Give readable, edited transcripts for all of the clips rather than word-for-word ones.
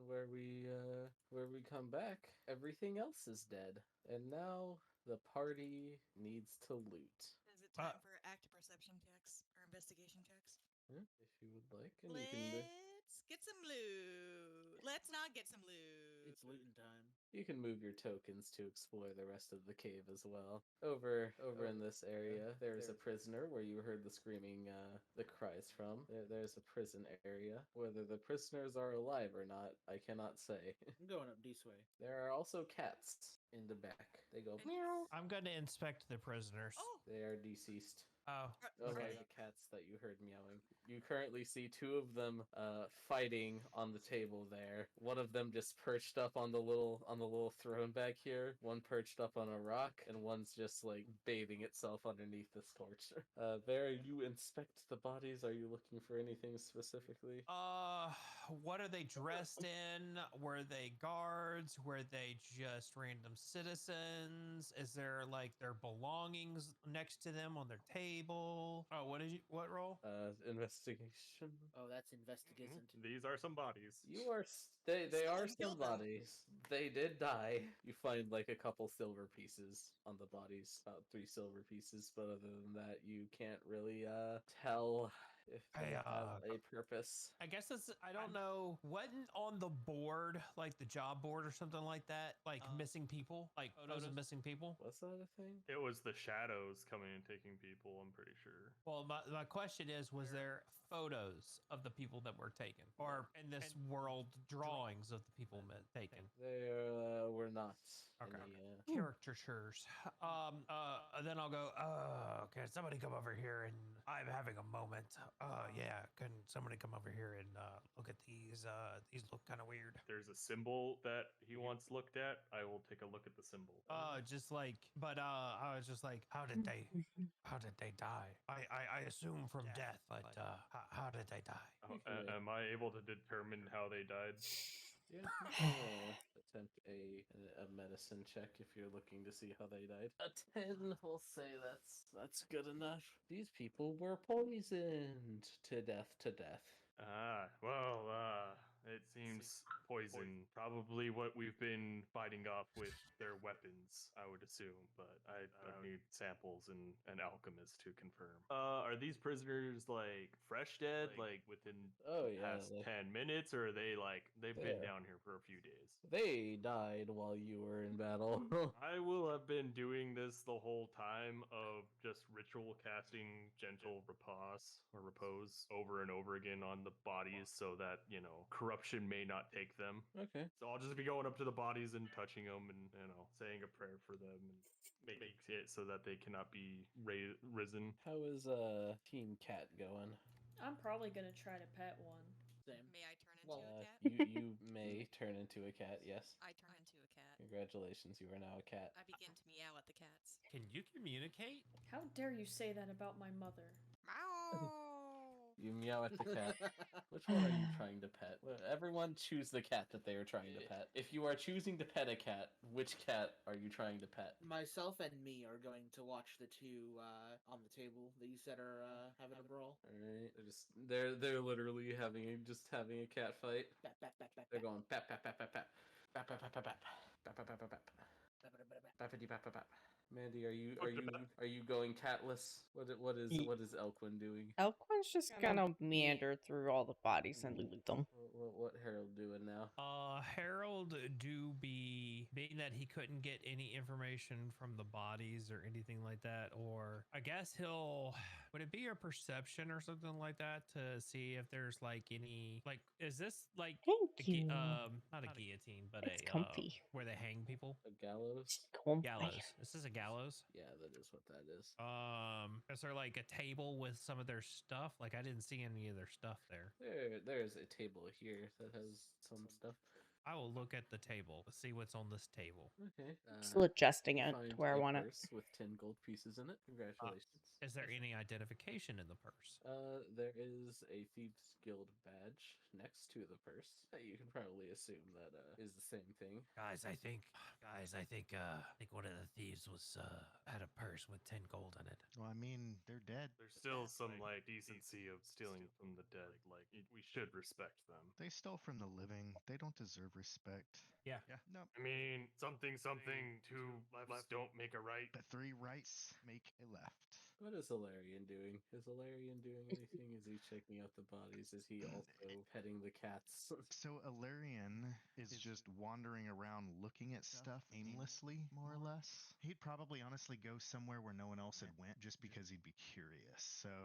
where we come back, everything else is dead, and now the party needs to loot. Is it time for active perception checks or investigation checks? If you would like, and you can Let's get some loot. Let's not get some loot. It's looting time. you can move your tokens to explore the rest of the cave as well. Over in this area, there's a prisoner where you heard the screaming, the cries from. There's a prison area. Whether the prisoners are alive or not, I cannot say. I'm going up this way. There are also cats in the back. They go Meow. I'm going to inspect the prisoners. Oh, They are deceased. Oh, Those okay. are the cats that you heard meowing. You currently see two of them fighting on the table there. One of them just perched up on the little throne back here. One perched up on a rock, and one's just like bathing itself underneath this torch. There, you inspect the bodies. Are you looking for anything specifically? What are they dressed in? Were they guards? Were they just random citizens? Is there like their belongings next to them on their table? Oh, what role? Investigation. Oh, that's investigation. These are some bodies. You are they are Someone killed some them. bodies. They did die. You find like a couple silver pieces on the bodies, about 3 silver pieces, but other than that, you can't really tell if they Hey, have a purpose. I guess I don't know. Wasn't on the board, like the job board or something like that, like missing people, like photos of missing people? Was that a thing? It was the shadows coming and taking people, I'm pretty sure. Well, my question is, was there photos of the people that were taken? Or in this world, drawings of the people taken? There were not Okay. any. Caricatures. Then I'll go, can somebody come over here and I'm having a moment. Yeah, can somebody come over here and look at these? These look kind of weird. There's a symbol that he wants looked at. I will take a look at the symbol. Just like, but I was just like, how did they die? I assume from death, but how did they die? Am I able to determine how they died? Yeah, you can attempt a medicine check if you're looking to see how they died. A 10, we'll say that's good enough. These people were poisoned to death. It seems poison. Probably what we've been fighting off with their weapons, I would assume, but I need samples and an alchemist to confirm. Are these prisoners like fresh dead, like within Oh the yeah, past 10 minutes, or are they like they've been Yeah. down here for a few days? they died while you were in battle. I will have been doing this the whole time of just ritual casting gentle repose over and over again on the bodies so that, corruption may not take them. Okay. So I'll just be going up to the bodies and touching them and, saying a prayer for them and making it so that they cannot be risen. How is Team Cat going? I'm probably gonna try to pet one. Same. May I turn into a cat? You may turn into a cat. Yes. I turn into a cat. Congratulations, you are now a cat. I begin to meow at the cats. Can you communicate? How dare you say that about my mother? Meow. You meow at the cat. Which one are you trying to pet? Well, everyone choose the cat that they are trying to pet. If you are choosing to pet a cat, which cat are you trying to pet? Myself and me are going to watch the two on the table that you said are having a brawl. All right. They're literally having a cat fight. Bap, bap, bap, bap, They're bap. going pap pap pap pap pap pap pap pap pap pap pap pap pap pap pap. Bappity bap bap bap. Mandy, are you going catless? What is Elquin doing? Elquin's just gonna meander through all the bodies and loot them. What Harold doing now? Harold being that he couldn't get any information from the bodies or anything like that, or I guess would it be your perception or something like that to see if there's like any, like, is this like Thank you. not a guillotine, but It's a comfy. where they hang people? A gallows? Gallows. This is a gallows. Yeah, that is what that is. Is there like a table with some of their stuff? Like I didn't see any of their stuff there. There's a table here that has some stuff. I will look at the table, see what's on this table. Okay. Still adjusting you it find to where I a want it. purse with 10 gold pieces in it. Congratulations. Is there any identification in the purse? There is a Thieves Guild badge next to the purse. You can probably assume that is the same thing. Guys, I think one of the thieves was had a purse with 10 gold in it. Well, I mean, they're dead. There's still some like decency of stealing from the dead. Like we should respect them. They stole from the living. They don't deserve respect. Yeah. Yeah. No. I mean, something, two lefts don't make a right. But 3 rights make a left. What is Hilarion doing? Is Hilarion doing anything? Is he checking out the bodies? Is he also petting the cats? So Ilarion is just wandering around looking at stuff aimlessly, more or less. He'd probably honestly go somewhere where no one else had went just because he'd be curious. So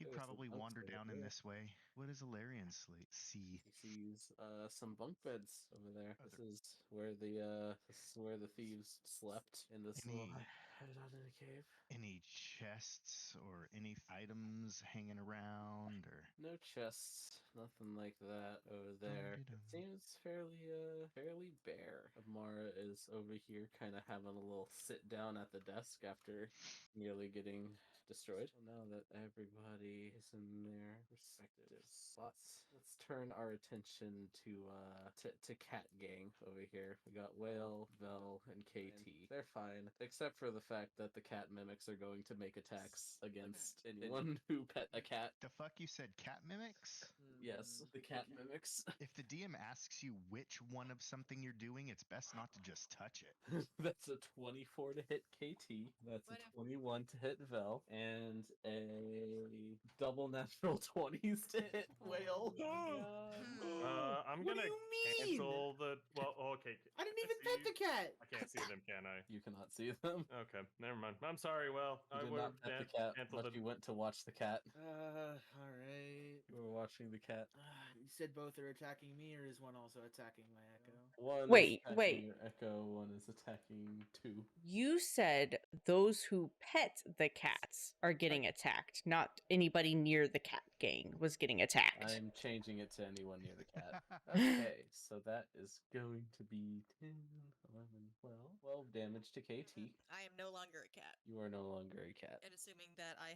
he'd There's some probably bunks wander over down in there. this way. What does Ilarion see? He sees some bunk beds over there. Oh, This is where the thieves slept in this little Any- hideout in a cave. Any chests or any items hanging around or No chests, nothing like that over there. It Dum-de-dum. seems fairly bare. Amara is over here kind of having a little sit down at the desk after nearly getting destroyed. So now that everybody is in their respective spots, let's turn our attention to Cat Gang over here. We got Whale, Vel, and KT. They're fine, except for the fact that the cat mimics are going to make attacks against anyone who pet a cat. the fuck you said cat mimics? Yes, the cat mimics. If the DM asks you which one of something you're doing, it's best not to just touch it. That's a 24 to hit KT. That's a 21 to hit Vel. And a double natural 20s to hit Whale. I'm What do gonna you mean? cancel the. Well, okay. I didn't even pet the cat. I can't see them, can I? You cannot see them. Okay, never mind. I'm sorry. Well, You I did would not have pet the cat, canceled but the. you went to watch the cat. All right. You were watching the cat. You said both are attacking me, or is one also attacking my echo? One Wait, is attacking wait. your echo, one is attacking two. You said those who pet the cats are getting attacked, not anybody near the cat gang was getting attacked. I'm changing it to anyone near the cat. Okay, so that is going to be 10, 11, 12 damage to KT. I am no longer a cat. You are no longer a cat. And assuming that I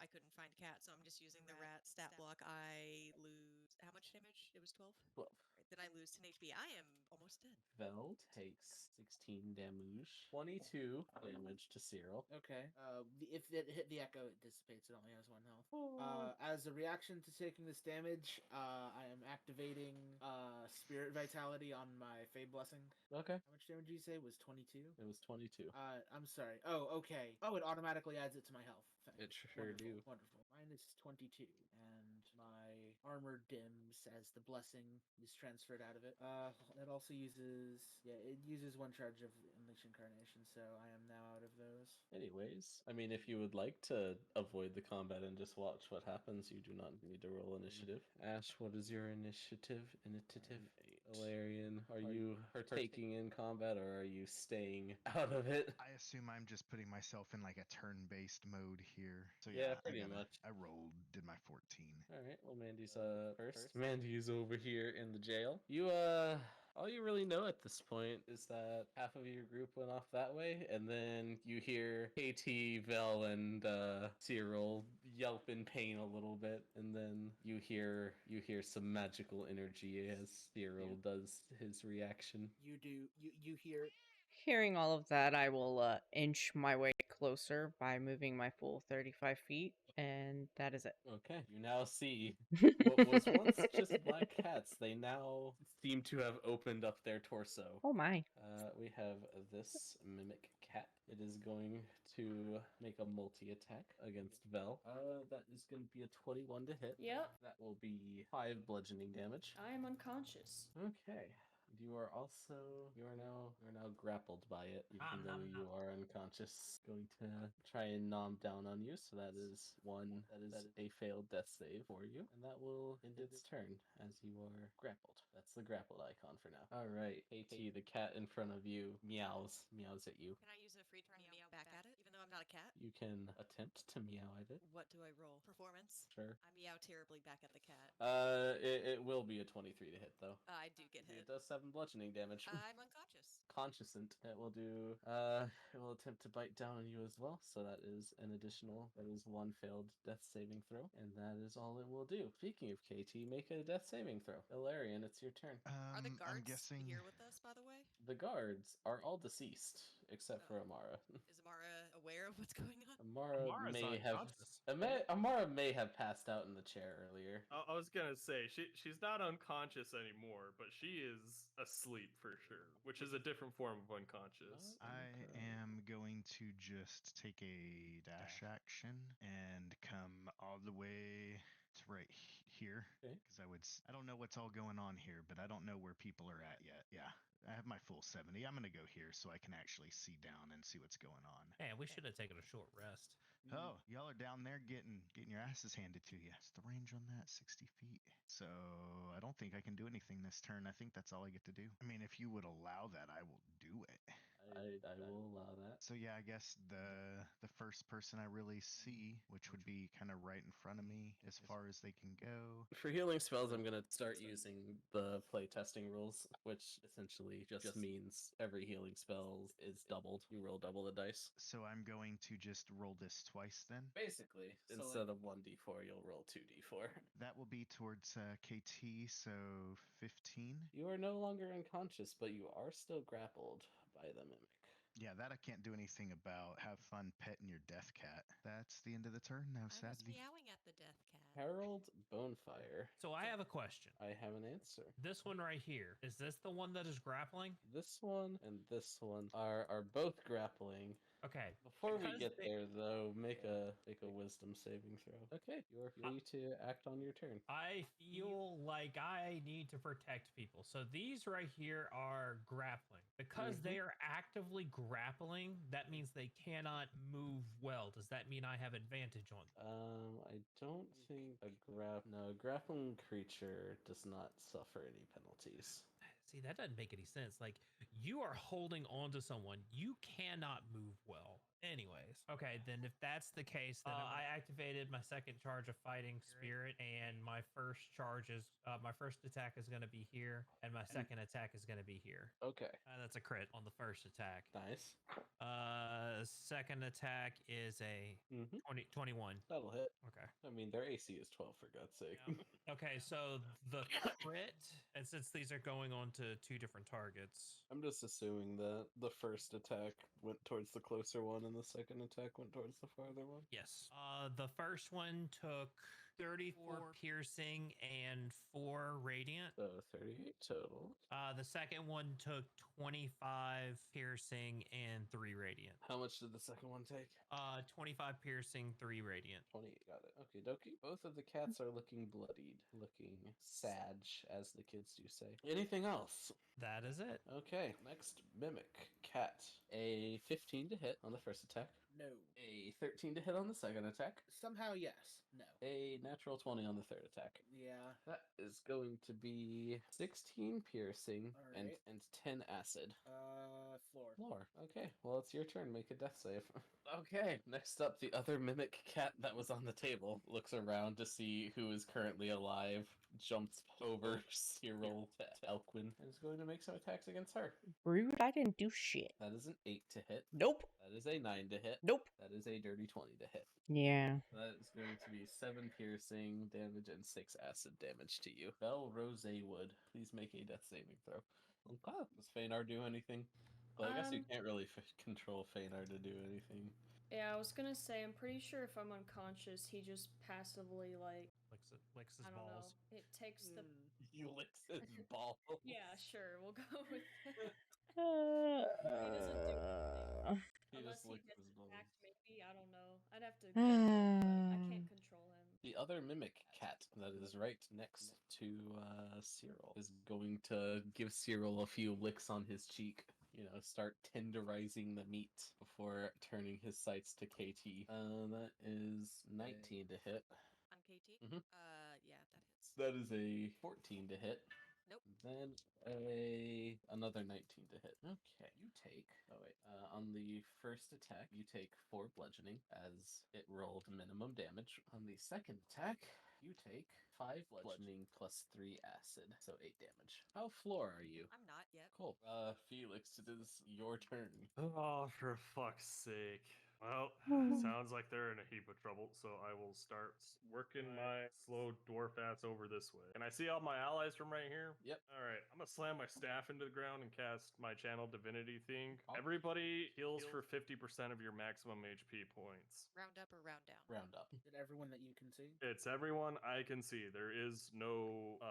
couldn't find cat, so I'm just using the rat stat block. I lose how much damage? It was 12. 12. Right, then I lose 10 HP. I am almost dead. Vel takes 16 damage, 22 damage to Cyril. Okay. If it hit the echo, it dissipates. It only has 1 health. As a reaction to taking this damage, I am activating Spirit Vitality on my Fey Blessing. Okay. How much damage did you say? Was 22? It was 22. I'm sorry. Oh, okay. Oh, it automatically adds it to my health. It sure Wonderful, do. Wonderful. Minus 22, and my armor dims as the blessing is transferred out of it. It also uses it uses 1 charge of Unleash Incarnation, so I am now out of those. Anyways, I mean, if you would like to avoid the combat and just watch what happens, you do not need to roll initiative. Ash, what is your initiative? Valerian, are you partaking in combat or are you staying out of it? I assume I'm just putting myself in like a turn-based mode here. So Yeah, I pretty much. I rolled, did my 14. All right. Well, Mandy's first. Mandy is over here in the jail. All you really know at this point is that half of your group went off that way, and then you hear KT, Vel, and Cyril yelp in pain a little bit, and then you hear some magical energy as Cyril does his reaction. You hear Hearing all of that, I will inch my way closer by moving my full 35 feet, and that is it. Okay, you now see what was once just black cats. They now seem to have opened up their torso. Oh my. We have this mimic cat. It is going to make a multi-attack against Vel. That is going to be a 21 to hit. Yep. That will be 5 bludgeoning damage. I am unconscious. Okay. you are now grappled by it, even though you are unconscious. Going to try and nom down on you, so that is a failed death save for you, and that will end its turn as you are grappled. That's the grappled icon for now. All right, AT, the cat in front of you meows at you. Can I use a free turn to meow back at it, even though I'm not a cat? You can attempt to meow at it. What do I roll? Performance? Sure. I meow terribly back at the cat. It will be a 23 to hit though. I do get It hit. does 7 bludgeoning damage. I'm unconscious. Consciousn't. It will do. It will attempt to bite down on you as well. So that is an additional. That is one failed death saving throw, and that is all it will do. Speaking of KT, make a death saving throw. Ilarion, it's your turn. Are the guards I'm guessing here with us, by the way? The guards are all deceased except for Amara. Is Amara aware of what's going on? Amara Amara's may have. unconscious. Amara may have passed out in the chair earlier. I was gonna say she's not unconscious anymore, but she is asleep for sure, which is a different form of unconscious. I Okay. am going to just take a dash action and come all the way to right here. Okay. Because I don't know what's all going on here, but I don't know where people are at yet. Yeah. I have my full 70. I'm going to go here so I can actually see down and see what's going on. Man, we should have taken a short rest. Oh, y'all are down there getting your asses handed to you. What's the range on that? 60 feet. So I don't think I can do anything this turn. I think that's all I get to do. I mean, if you would allow that, I will do it. I will allow that. So yeah, I guess the first person I really see, which would be kind of right in front of me as far as they can go. For healing spells, I'm going to start using the playtesting rules, which essentially just means every healing spell is doubled. You roll double the dice. So I'm going to just roll this twice then. Basically, instead of 1d4, you'll roll 2d4. That will be towards KT, so 15. You are no longer unconscious, but you are still grappled by the mimic. Yeah, that I can't do anything about. Have fun petting your death cat. That's the end of the turn now, I was sadly. meowing at the death cat. Harold Bonefire. So I have a question. I have an answer. This one right here, is this the one that is grappling? This one and this one are both grappling. Okay. Before we Because get they- there, though, make a wisdom saving throw. Okay, you're free to act on your turn. I feel like I need to protect people. So these right here are grappling. Because they are actively grappling, that means they cannot move well. Does that mean I have advantage on them? I don't think a grappling creature does not suffer any penalties. See, that doesn't make any sense. Like, you are holding on to someone. You cannot move well. Anyways. Okay, then if that's the case, then I activated my second charge of Fighting Spirit, and my first attack is going to be here, and my second attack is going to be here. Okay, That's a crit on the first attack. nice. Second attack is a 21. That'll hit. Okay. I mean, their AC is 12, for God's sake. Yeah. Okay, so the crit, and since these are going on to two different targets, I'm just assuming that the first attack went towards the closer one and the second attack went towards the farther one. yes. The first one took 34 piercing and 4 radiant. So 38 total. The second one took 25 piercing and 3 radiant. How much did the second one take? 25 piercing, 3 radiant. 20. Got it. Okay, dokie. Both of the cats are looking bloodied, looking sag, as the kids do say. Anything else? That is it. Okay, next mimic cat. A 15 to hit on the first attack. No. A 13 to hit on the second attack. Somehow, yes. No. A natural 20 on the third attack. Yeah. That is going to be 16 piercing and Alright. 10 acid. Floor. Okay, well, it's your turn. Make a death save. Okay, next up, the other mimic cat that was on the table looks around to see who is currently alive, jumps over Cyril to Elquin, and is going to make some attacks against her. Rude, I didn't do shit. That is an 8 to hit. Nope. That is a 9 to hit. Nope. That is a dirty 20 to hit. Yeah. That is going to be 7 piercing damage and 6 acid damage to you. Belle Rosewood, please make a death saving throw. Okay. Does Feynar do anything? Well, I guess you can't really control Feynar to do anything. Yeah, I was gonna say, I'm pretty sure if I'm unconscious, he just passively, like, Licks his I don't balls. know. It takes the. He licks his balls. Yeah, sure, we'll go with that. He Unless just he licks gets his balls. attacked, maybe. I don't know. I'd have to. Google it, but I can't control him. The other mimic cat that is right next to Cyril is going to give Cyril a few licks on his cheek. Start tenderizing the meat before turning his sights to KT. That is 19 to hit. On KT? Mhm. Yeah, that hits. That is a 14 to hit. Nope. Then another 19 to hit. Okay, you take. Oh wait. On the first attack, you take 4 bludgeoning as it rolled minimum damage. On the second attack, you take 5 bludgeoning plus 3 acid, so 8 damage. How floor are you? I'm not yet. Cool. Felix, it is your turn. Oh, for fuck's sake. Well, sounds like they're in a heap of trouble, so I will start working my slow dwarf ass over this way. Can I see all my allies from right here? Yep. All right, I'm gonna slam my staff into the ground and cast my channel divinity thing. Oh. Everybody heals for 50% of your maximum HP points. Round up or round down? Round up. Did everyone that you can see? It's everyone I can see. There is no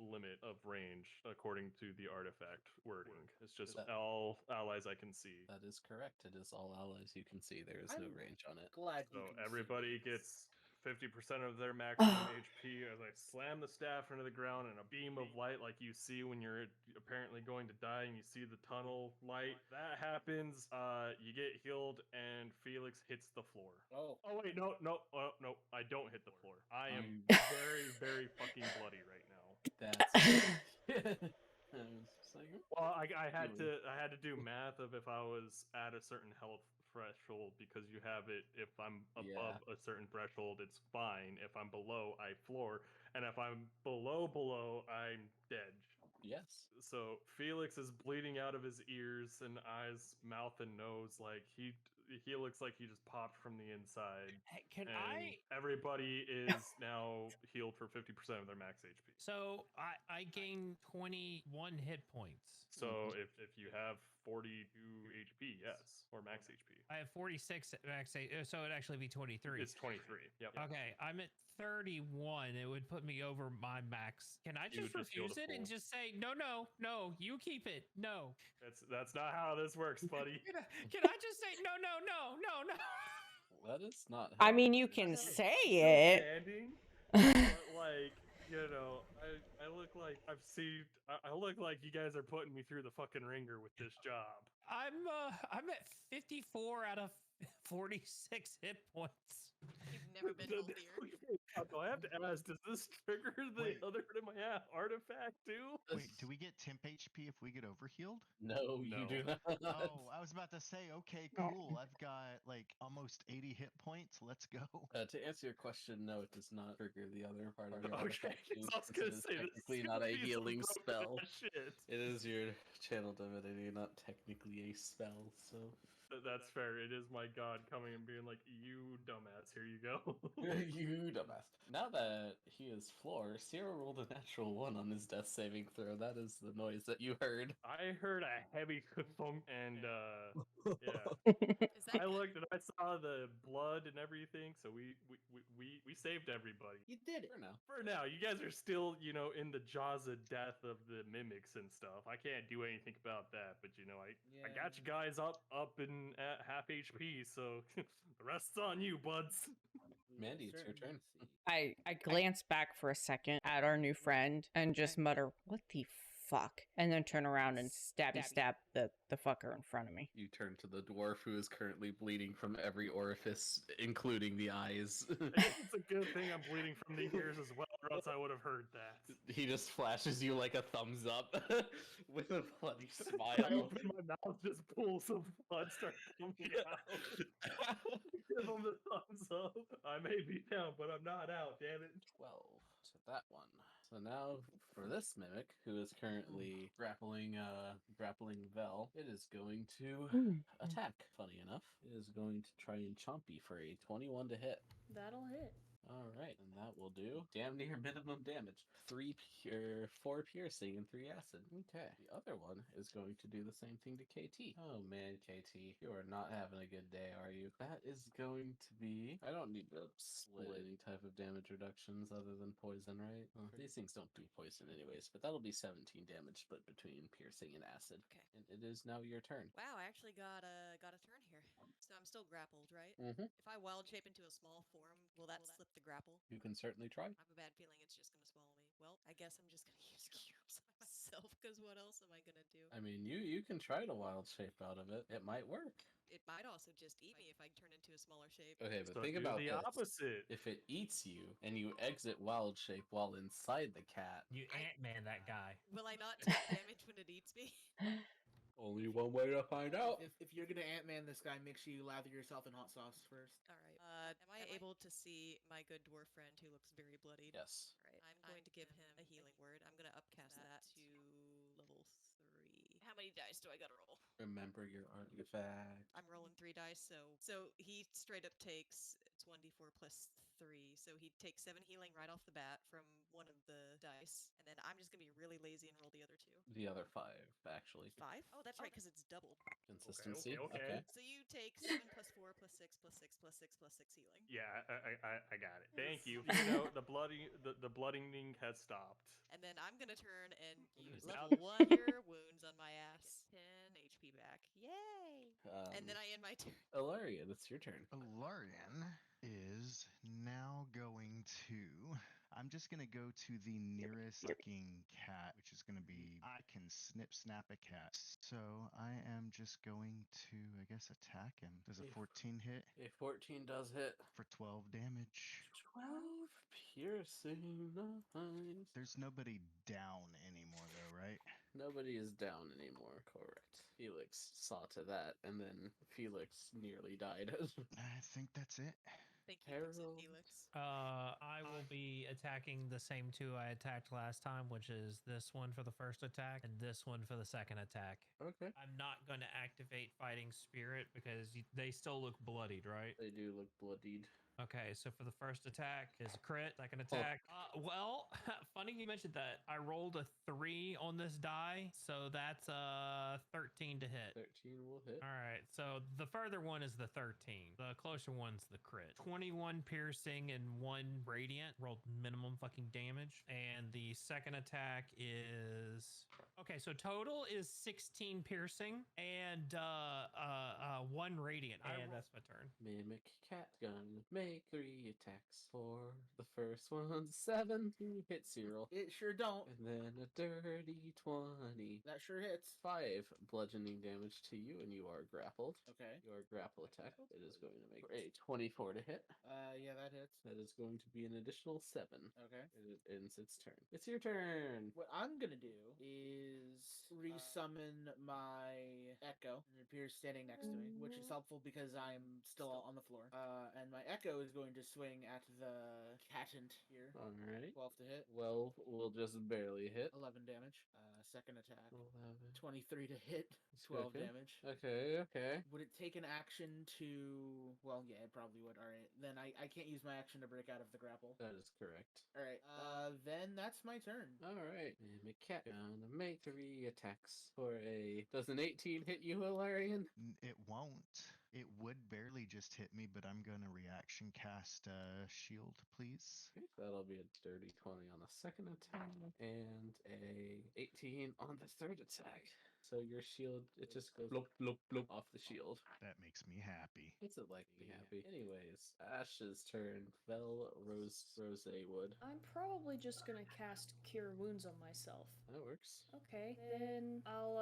limit of range according to the artifact wording. It's just all allies I can see. That is correct. It is all allies you can see. There is no I'm range on it. Glad you So can everybody see gets 50% of their maximum HP as I slam the staff into the ground and a beam of light like you see when you're apparently going to die and you see the tunnel light. That happens, you get healed and Felix hits the floor. Oh. Oh wait, no, I don't hit the floor. I am very, very fucking bloody right now. That's Well, I had to do math of if I was at a certain health threshold because you have it. If I'm above a certain threshold, it's fine. If I'm below, I floor, and if I'm below, I'm dead. Yes. So Felix is bleeding out of his ears and eyes, mouth, and nose. Like he looks like he just popped from the inside. Hey, can And I? everybody is now healed for 50% of their max HP. So I gained 21 hit points. So if you have 42 HP, yes, or max HP. I have 46 max, so it'd actually be 23. It's 23. Yep. Okay, I'm at 31. It would put me over my max. Can I You just would just heal refuse the it and full. just say no? You keep it. No. That's not how this works, buddy. Can I just say no? That is not. I how mean, it you works. can Still say it. standing, but like I look like I look like you guys are putting me through the fucking ringer with this job. I'm at 54 out of 46 hit points. You've never been healthier. Do I have to ask? Does this trigger the Wait. other part of my artifact too? Wait, do we get temp HP if we get overhealed? No, you do not. Oh, I was about to say, okay, cool. I've got like almost 80 hit points. Let's go. To answer your question, no, it does not trigger the other part of your Okay, artifact too, I was since it gonna is say this technically not a piece of healing broken spell. ass Shit. It is your channel divinity, not technically a spell. So That's fair. It is my god coming and being like, "You dumbass, here you go." you dumbass. Now that he is floor, Cyril rolled a natural 1 on his death saving throw. That is the noise that you heard. I heard a heavy thump, and yeah. Is that I good? looked and I saw the blood and everything, so we saved everybody. You did it. For now. For now, you guys are still, in the jaws of death of the mimics and stuff. I can't do anything about that, but I got you guys up and at half HP, so the rest's on you, buds. We will Mandy, it's your certainly turn. see. I glance back for a second at our new friend and just mutter, "What the fuck?" And then turn around and stab the fucker in front of me. You turn to the dwarf who is currently bleeding from every orifice, including the eyes. I guess it's a good thing I'm bleeding from the ears as well, or else I would have heard that. He just flashes you like a thumbs up with a bloody I smile. open my mouth, just pools of blood start coming out. Give him the thumbs up. I may be down, but I'm not out, damn it. 12 to that one. So now for this mimic, who is currently grappling Vel, it is going to attack. Funny enough, it is going to try and chomp you for a 21 to hit. That'll hit. All right, and that will do damn near minimum damage. 4 piercing and 3 acid. Okay, the other one is going to do the same thing to KT. Oh man, KT, you are not having a good day, are you? That is going to be. I don't need to split any type of damage reductions other than poison, right? Well, these things don't do poison anyways, but that'll be 17 damage split between piercing and acid. Okay. And it is now your turn. Wow, I actually got a turn here. So I'm still grappled, right? Mm-hmm. If I wild shape into a small form, will that slip the grapple? You can certainly try. I have a bad feeling it's just gonna swallow me. Well, I guess I'm just gonna use cubes on myself, because what else am I gonna do? I mean, you can try to wild shape out of it. It might work. It might also just eat me if I turn into a smaller shape. Okay, but So think do about the this. opposite. If it eats you and you exit wild shape while inside the cat, You Ant-Man that guy. Will I not take damage when it eats me? only one way to find out. If you're gonna Ant-Man this guy, make sure you lather yourself in hot sauce first. All right. Am I able to see my good dwarf friend who looks very bloodied? Yes. Right. I'm going to give him a healing word. I'm going to upcast that to level 3. How many dice do I got to roll? Remember your artifact. I'm rolling 3 dice, so he straight up takes it's 1d4 plus 3. So he takes 7 healing right off the bat from one of the dice, and then I'm just gonna be really lazy and roll the other 2. The other 5, actually. 5? Oh, that's right, because it's doubled. Consistency. Okay. So you take 7 plus 4 plus 6 plus 6 plus 6 plus 6 healing. Yeah, I got it. Thank you. You know, the bloodying has stopped. And then I'm gonna turn and use Now- level 1 cure wounds on my ass. 10 HP back. Yay! And then I end my turn. Ilarian, it's your turn. Alarian is now going to. I'm just going to go to the nearest fucking cat, which is going to be. I can snap a cat. So I am just going to, I guess, attack him. Does a 14 hit? A 14 does hit. For 12 damage. 12 piercing. Nice. There's nobody down anymore, though, right? Nobody is down anymore. Correct. Felix saw to that, and then Felix nearly died. I think that's it. Thank you, Vincent Harold. Felix. I will be attacking the same 2 I attacked last time, which is this one for the first attack and this one for the second attack. Okay. I'm not going to activate Fighting Spirit because they still look bloodied, right? They do look bloodied. Okay, so for the first attack is a crit. Second attack. Well, funny you mentioned that. I rolled a 3 on this die, so that's 13 to hit. 13 will hit. All right, so the further one is the 13. The closer one's the crit. 21 piercing and 1 radiant. Rolled minimum fucking damage. And the second attack is... Okay, so total is 16 piercing and 1 radiant. And that's my turn. Mimic cat gonna make 3 attacks. For the first one, 17 hit Cyril. It sure don't. And then a dirty 20. That sure hits. 5 bludgeoning damage to you, and you are grappled. Okay. Your grapple attack, it is going to make a 24 to hit. Yeah, that hits. That is going to be an additional 7. Okay. It ends its turn. It's your turn. What I'm gonna do is resummon my echo, and it appears standing next to me, which is helpful because I'm still on the floor. And my echo is going to swing at the catant here. All right. 12 to hit. Well, we'll just barely hit. 11 damage. Second attack. 11. 23 to hit. 12 Okay. damage. Okay. Would it take an action to... Well, yeah, it probably would. Alright. Then I can't use my action to break out of the grapple. That is correct. Alright. Then that's my turn. All right. Mimic cat gonna make 3 attacks for a... Does an 18 hit you, Hilarion? It won't. It would barely just hit me, but I'm going to reaction cast shield, please. Okay, that'll be a dirty 20 on the second attack and a 18 on the third attack. So your shield, it just goes blop, blop, blop off the shield. That makes me happy. What's it like to be happy? Anyways, Ash's turn. Vel Rose Wood. I'm probably just gonna cast Cure Wounds on myself. That works. Okay, then I'll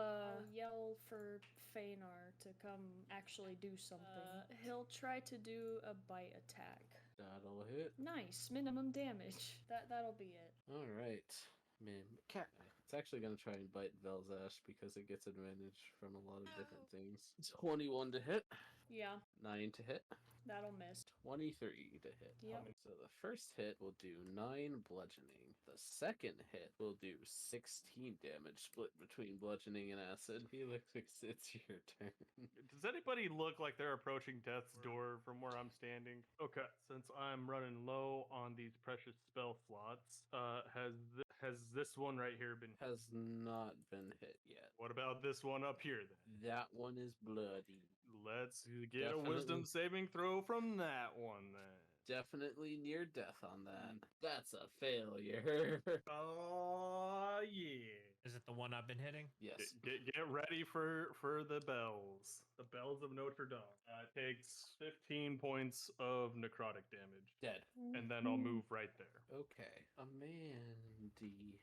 yell for Feanor to come actually do something. He'll try to do a bite attack. That'll hit. Nice, minimum damage. That'll be it. All right. Cat. It's actually going to try and bite Vel's Ash because it gets advantage from a lot of different things. 21 to hit. Yeah, 9 to hit. that'll miss. 23 to hit. Yep. So the first hit will do 9 bludgeoning. The second hit will do 16 damage, split between bludgeoning and acid. Felix, it's your turn. Does anybody look like they're approaching death's door from where I'm standing? Okay, since I'm running low on these precious spell slots, has this one right here been? Has not been hit yet. What about this one up here then? That one is bloody. Let's get Definitely. a wisdom saving throw from that one then. definitely near death on that. That's a failure. Oh yeah. Is it the one I've been hitting? Yes. Get ready for the bells. The bells of Notre Dame. It takes 15 points of necrotic damage, Dead. and then I'll move right there. Okay. Amandy.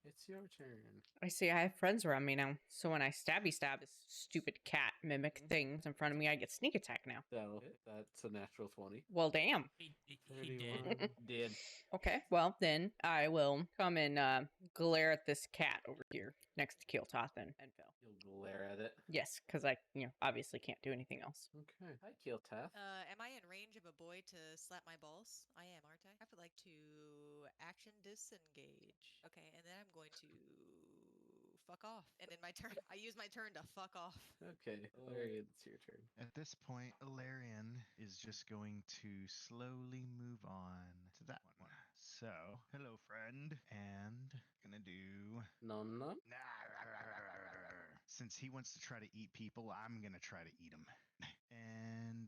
It's your turn. I see I have friends around me now. So when I stabby stab this stupid cat mimic things in front of me, I get sneak attack now. That'll hit. That's a natural 20. Well, damn. He 31. did. Did. Okay, well, then I will come and glare at this cat over here next to Keeltoth and Phil. You'll glare at it. Yes, because I, obviously can't do anything else. Okay. Hi, Keeltath. Am I in range of a boy to slap my balls? I am, aren't I? I would like to action disengage. Okay, and then I'm going to fuck off. And in my turn, I use my turn to fuck off. Okay. Larry, it's your turn. At this point, Ilarion is just going to slowly move on to that one. So, hello, friend. And gonna do. Nom nom. Since he wants to try to eat people, I'm gonna try to eat him. And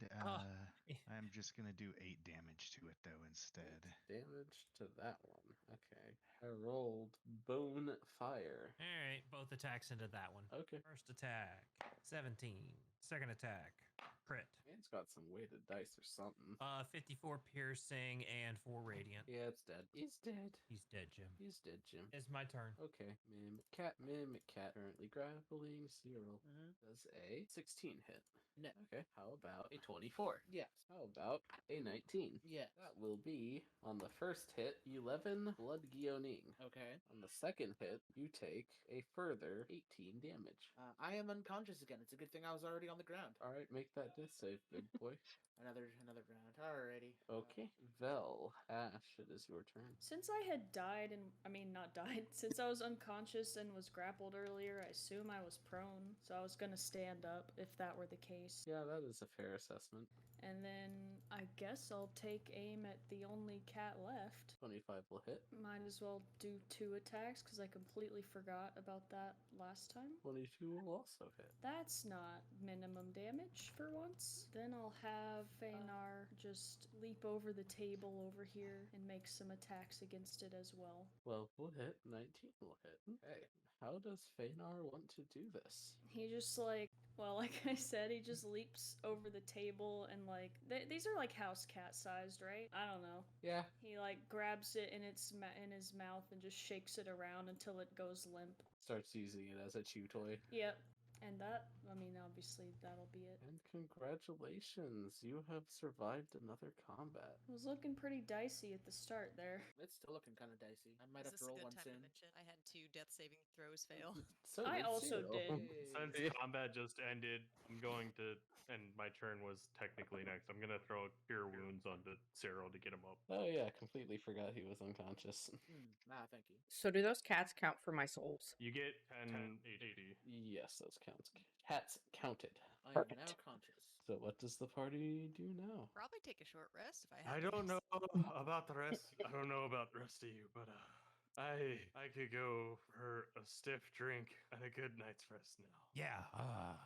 I'm just gonna do 8 damage to it though instead. Damage to that one. Okay. Harold Bone Fire. All right, both attacks into that one. Okay. First attack, 17. Second attack, crit. It's got some weighted dice or something. 54 piercing and 4 radiant. Yeah, it's dead. He's dead. He's dead, Jim. He's dead, Jim. It's my turn. Okay. Mimic cat. Currently grappling. Cyril. Does a 16 hit. No. Okay. How about a 24? Yes. How about a 19? Yes. That will be, on the first hit, 11 blood guillotine. Okay. On the second hit, you take a further 18 damage. I am unconscious again. It's a good thing I was already on the ground. All right, make that death save, big boy. Another round. Alrighty. Okay. Vel, Ash, it is your turn. Since I had died not died, since I was unconscious and was grappled earlier, I assume I was prone, so I was gonna stand up if that were the case. Yeah, that is a fair assessment. And then I guess I'll take aim at the only cat left. 25 will hit. Might as well do 2 attacks because I completely forgot about that last time. 22 will also hit. That's not minimum damage for once. Then I'll have Feynar just leap over the table over here and make some attacks against it as well. 12 will hit. 19 will hit. Okay. How does Feynar want to do this? He just like I said, he just leaps over the table and these are like house cat sized, right? I don't know. Yeah. He grabs it in his mouth and just shakes it around until it goes limp. Starts using it as a chew toy. Yep. And obviously that'll be it. And congratulations, you have survived another combat. It was looking pretty dicey at the start there. It's still looking kind of dicey. I might Is have this to a roll good one time soon. to mention I had 2 death saving throws fail? So I did also Cyril. did. Since combat just ended, I'm going to, and my turn was technically next. I'm gonna throw Cure Wounds onto Cyril to get him up. Oh yeah, completely forgot he was unconscious. Thank you. So do those cats count for my souls? You get 10 HP. Yes, those counts. Cats counted. I am Perfect. now conscious. So what does the party do now? Probably take a short rest if I I had to don't guess. know about the rest. I don't know about the rest of you, but I could go for a stiff drink and a good night's rest now. Yeah,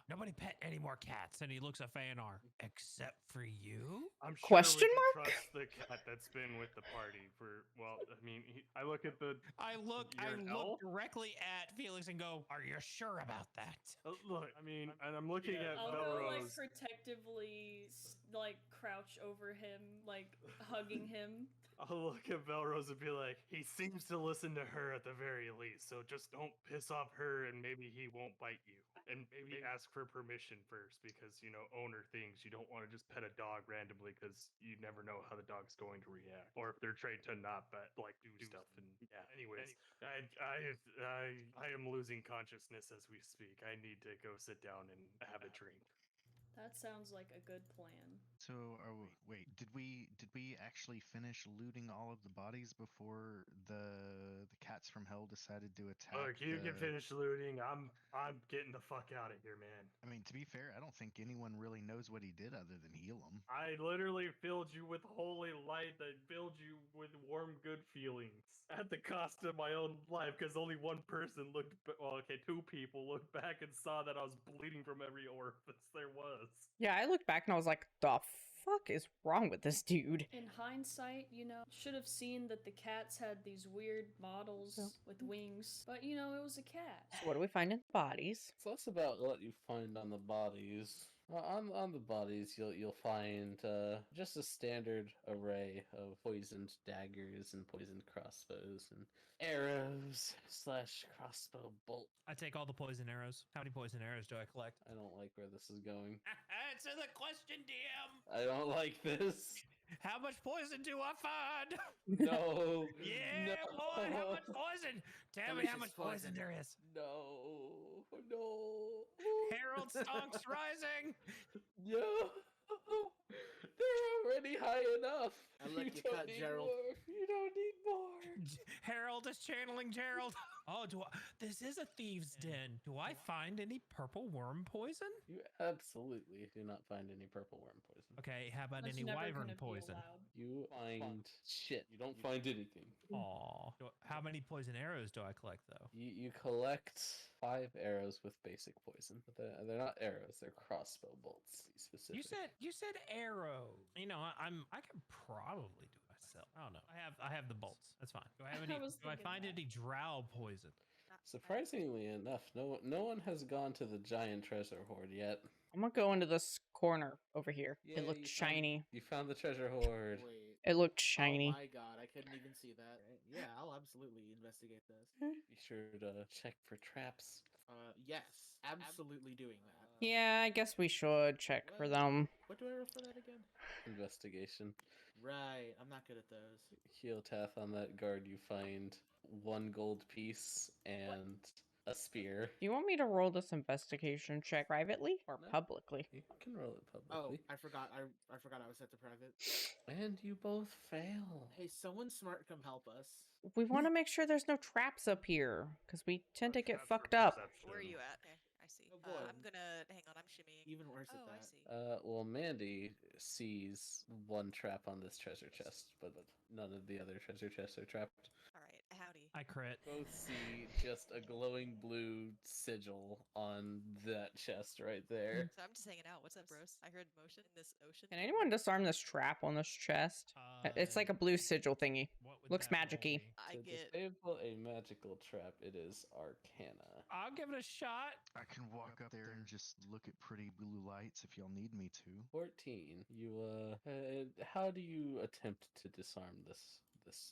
nobody pet any more cats. And he looks at Fëanor. Except for you? I'm sure Question we can mark? trust the cat that's been with the party for. Well, I mean, I look at the. I look You're an elf? directly at Felix and go, "Are you sure about that?" Look, I mean, and I'm looking at I'll go Belrose. protectively crouch over him, hugging him. I'll look at Belrose and be like, he seems to listen to her at the very least, so just don't piss off her and maybe he won't bite you. And maybe ask for permission first because, owner things. You don't want to just pet a dog randomly because you never know how the dog's going to react. Or if they're trained to not do stuff. And yeah, anyways, I am losing consciousness as we speak. I need to go sit down and have a drink. That sounds like a good plan. So, wait, did we actually finish looting all of the bodies before the cats from hell decided to attack? Look, you can finish looting. I'm getting the fuck out of here, man. I mean, to be fair, I don't think anyone really knows what he did other than heal him. I literally filled you with holy light that filled you with warm, good feelings at the cost of my own life because only one person two people looked back and saw that I was bleeding from every orifice there was. Yeah, I looked back and I was like, the fuck is wrong with this dude? In hindsight, should have seen that the cats had these weird models with wings, but it was a cat. So what do we find in the bodies? It's less about what you find on the bodies. On the bodies, you'll find just a standard array of poisoned daggers and poisoned crossbows and arrows / crossbow bolt. I take all the poison arrows. How many poison arrows do I collect? I don't like where this is going. Answer the question, DM. I don't like this. How much poison do I find? No. Yeah, no. boy, how much poison? Tell me how much poison there is. No. No. Harold Stonks rising. No. They're already high enough. I let you don't cut, need Gerald. more. You don't need more. Harold is channeling Gerald. Oh, this is a thieves' den. Do I find any purple worm poison? You absolutely do not find any purple worm poison. Okay, how about That's any never wyvern gonna be poison? allowed. You find shit. You don't find anything. Aw. How many poison arrows do I collect, though? You collect 5 arrows with basic poison, but they're not arrows. They're crossbow bolts. To be specific. You said arrow. I can probably do myself. I don't know. I have the bolts. That's fine. Do I have any? Do I find any drow poison? Surprisingly enough, no one has gone to the giant treasure hoard yet. I'm gonna go into this corner over here. Yeah, It looked you found- shiny. You found the treasure hoard. Wait. It looked shiny. Oh my god, I couldn't even see that. Right? Yeah, I'll absolutely investigate this. Be sure to check for traps. Yes, absolutely doing that. Yeah, I guess we should check for them. What do I roll for that again? Investigation. Right, I'm not good at those. Heeltath on that guard, you find 1 gold piece and a spear. Do you want me to roll this investigation check privately or No. publicly? You can roll it Oh, publicly. I forgot. I forgot I was set to private. And you both fail. Hey, someone smart, come help us. We want to make sure there's no traps up here because we tend to get Traps or fucked up. perception? Where are you at? Okay, I see. Oh, boy. I'm gonna hang on. I'm shimmying. Even worse Oh, at I that. see. Well, Mandy sees 1 trap on this treasure chest, but none of the other treasure chests are trapped. All right, howdy. I crit. Both see just a glowing blue sigil on that chest right there. So I'm just hanging out. What's up, bros? I heard motion in this ocean. Can anyone disarm this trap on this chest? It's like a blue sigil thingy. What would Looks that roll magic-y. be? I To get. disable a magical trap, it is Arcana. I'll give it a shot. I can walk up there and just look at pretty blue lights if y'all need me to. 14. How do you attempt to disarm this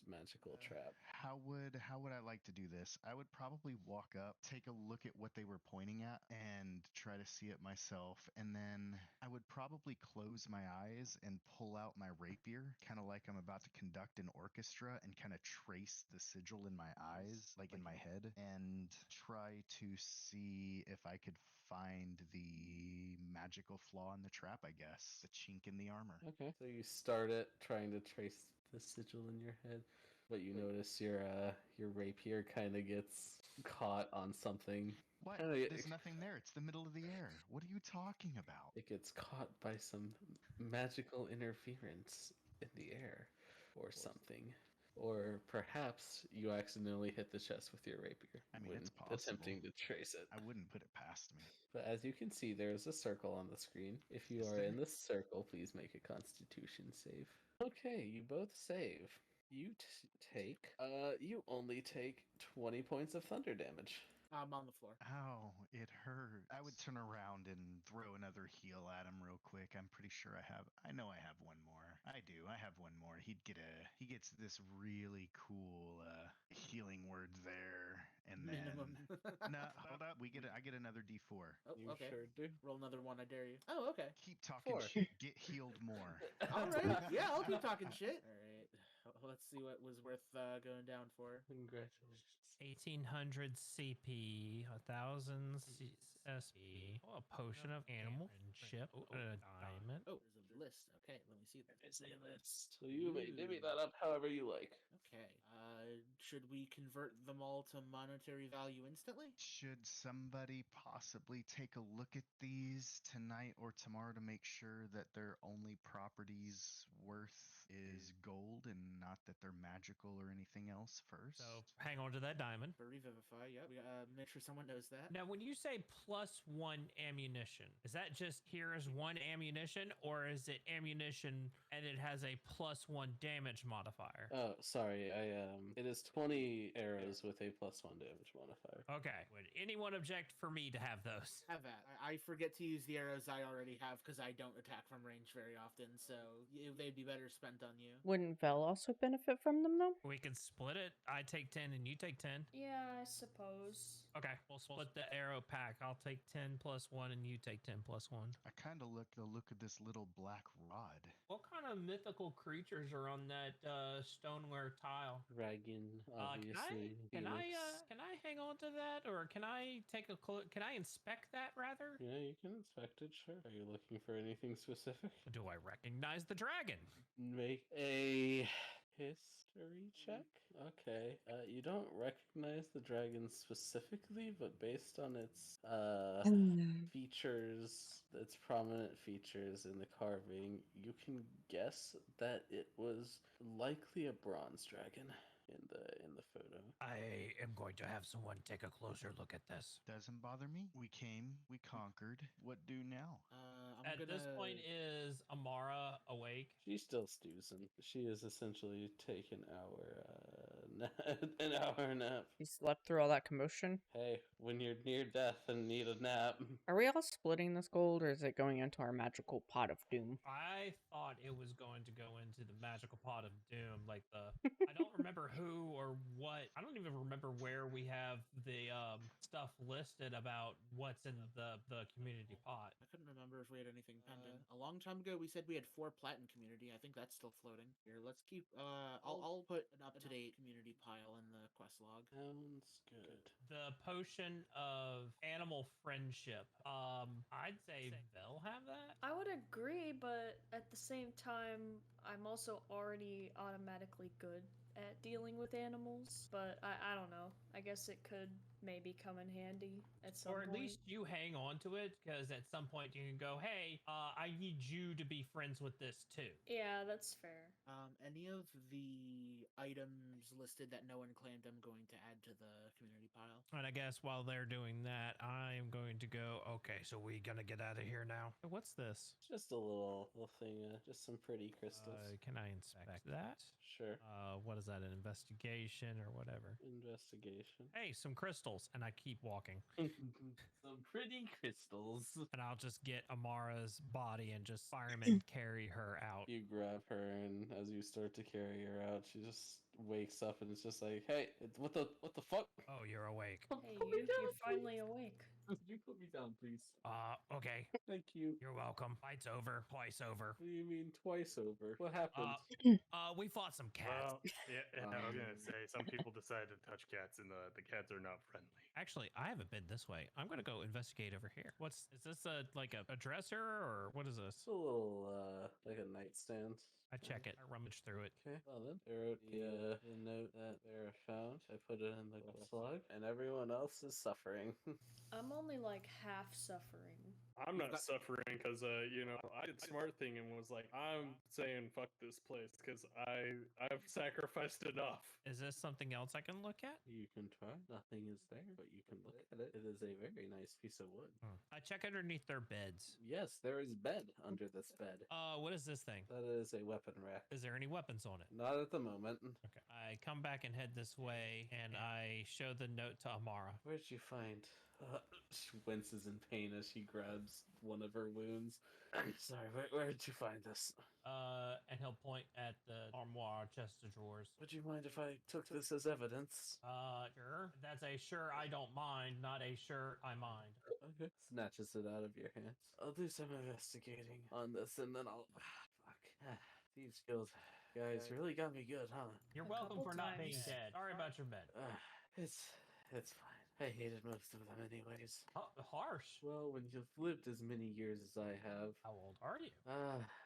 magical trap? How would I like to do this? I would probably walk up, take a look at what they were pointing at, and try to see it myself. And then I would probably close my eyes and pull out my rapier, kind of like I'm about to conduct an orchestra, and kind of trace the sigil in my eyes, like in my head, and try to see if I could find the magical flaw in the trap, I guess. The chink in the armor. Okay. So you start it trying to trace the sigil in your head, but you notice your rapier kind of gets caught on something. What? I don't know, There's nothing there. It's the middle of the air. What are you talking about? It gets caught by some magical interference in the air or something. Or perhaps you accidentally hit the chest with your rapier I mean, when it's possible. attempting to trace it. I wouldn't put it past me. But as you can see, there is a circle on the screen. If you Is are there? in this circle, please make a Constitution save. Okay, you both save. You only take 20 points of thunder damage. I'm on the floor. Ow, it hurt. I would turn around and throw another heal at him real quick. I'm pretty sure I know I have one more. I do. I have one more. He gets this really cool healing word there. And then Minimum. no, hold up. I get another D4. Oh, You okay. sure do. Roll another one, I dare you. Oh, okay. Keep talking 4. shit. Get healed more. All right. Yeah, I'll keep talking shit. All right. Let's see what was worth going down for. Congratulations. 1800 CP, 1000 SP. Oh, a potion of animal friendship. Oh, and a diamond. Oh, there's a list. Okay, let me see that. There's a list. So you may divvy that up however you like. Okay. Should we convert them all to monetary value instantly? Should somebody possibly take a look at these tonight or tomorrow to make sure that they're only properties worth is gold and not that they're magical or anything else first. So hang on to that diamond. For revivify, yeah. We make sure someone knows that. Now, when you say +1 ammunition, is that just here is 1 ammunition, or is it ammunition and it has a +1 damage modifier? Oh, sorry. It is 20 arrows with a +1 damage modifier. Okay. Would anyone object for me to have those? Have that. I forget to use the arrows I already have because I don't attack from range very often, so they'd be better spent on you. Wouldn't Vel also benefit from them though? We can split it. I take 10 and you take 10. Yeah, I suppose. Okay, we'll split the arrow pack. I'll take 10 + 1 and you take 10 + 1. I kind of look at this little black rod. What kind of mythical creatures are on that stoneware tile? Dragon, obviously. Can I Phoenix. hang on to that, or can I take a can I inspect that rather? Yeah, you can inspect it, sure. Are you looking for anything specific? Do I recognize the dragon? Make a history check. Okay. You don't recognize the dragon specifically, but based on its features, its prominent features in the carving, you can guess that it was likely a bronze dragon in the photo. I am going to have someone take a closer look at this. Doesn't bother me. We came, we conquered. What do now? At this point, is Amara awake? She's still snoozing. She is essentially taken an hour nap. You slept through all that commotion? Hey, when you're near death and need a nap. Are we all splitting this gold, or is it going into our magical pot of doom? I thought it was going to go into the magical pot of doom, like I don't remember who or what. I don't even remember where we have the stuff listed about what's in the community pot. I couldn't remember if we had anything pending. A long time ago, we said we had 4 platinum community. I think that's still floating. Here, let's keep. I'll put an up-to-date community pile in the quest log. Sounds good. The potion of animal friendship. I'd say they'll have that. I would agree, but at the same time, I'm also already automatically good at dealing with animals. But I don't know. I guess it could maybe come in handy at some Or at point. least you hang on to it, because at some point you can go, hey, I need you to be friends with this too. Yeah, that's fair. Any of the items listed that no one claimed, I'm going to add to the community pile. And I guess while they're doing that, I am going to go, okay, so we gonna get out of here now. What's this? Just a little thing, just some pretty crystals. Can I inspect that? Sure. What is that, an investigation or whatever? Investigation. Hey, some crystals, and I keep walking. Some pretty crystals. And I'll just get Amara's body and just fireman carry her out. You grab her, and as you start to carry her out, she just wakes up and it's just like, hey, what the fuck? Oh, you're awake. Hey, Put me down, you're finally please. awake. Could you put me down, please? Okay. Thank you. You're welcome. Fight's over. Twice over. What do you mean twice over? What happened? We fought some cats. Well, yeah, I was gonna say some people decide to touch cats, and the cats are not friendly. Actually, I haven't been this way. I'm gonna go investigate over here. Is this a dresser, or what is this? It's a little, like a nightstand. I check it. I rummage through it. Okay, well then, I wrote the note that Vera found. I put it in the quest log, and everyone else is suffering. I'm only like half suffering. I'm not suffering because, I did smart thing and was like, I'm saying fuck this place because I've sacrificed enough. Is this something else I can look at? You can try. Nothing is there, but you can look at it. It is a very nice piece of wood. I check underneath their beds. Yes, there is bed under this bed. What is this thing? That is a weapon rack. Is there any weapons on it? Not at the moment. Okay. I come back and head this way, and I show the note to Amara. Where'd you find? She winces in pain as she grabs one of her wounds. Sorry, where did you find this? And he'll point at the armoire chest of drawers. Would you mind if I took this as evidence? Sure. That's a sure I don't mind, not a sure I mind. Okay. Snatches it out of your hands. I'll do some investigating on this, and then I'll... Fuck. Thieves Guild. Guys, you really got me good, huh? You're A welcome couple for not being times. dead. Sorry about your bed. It's fine. I hated most of them anyways. Harsh. Well, when you've lived as many years as I have... How old are you?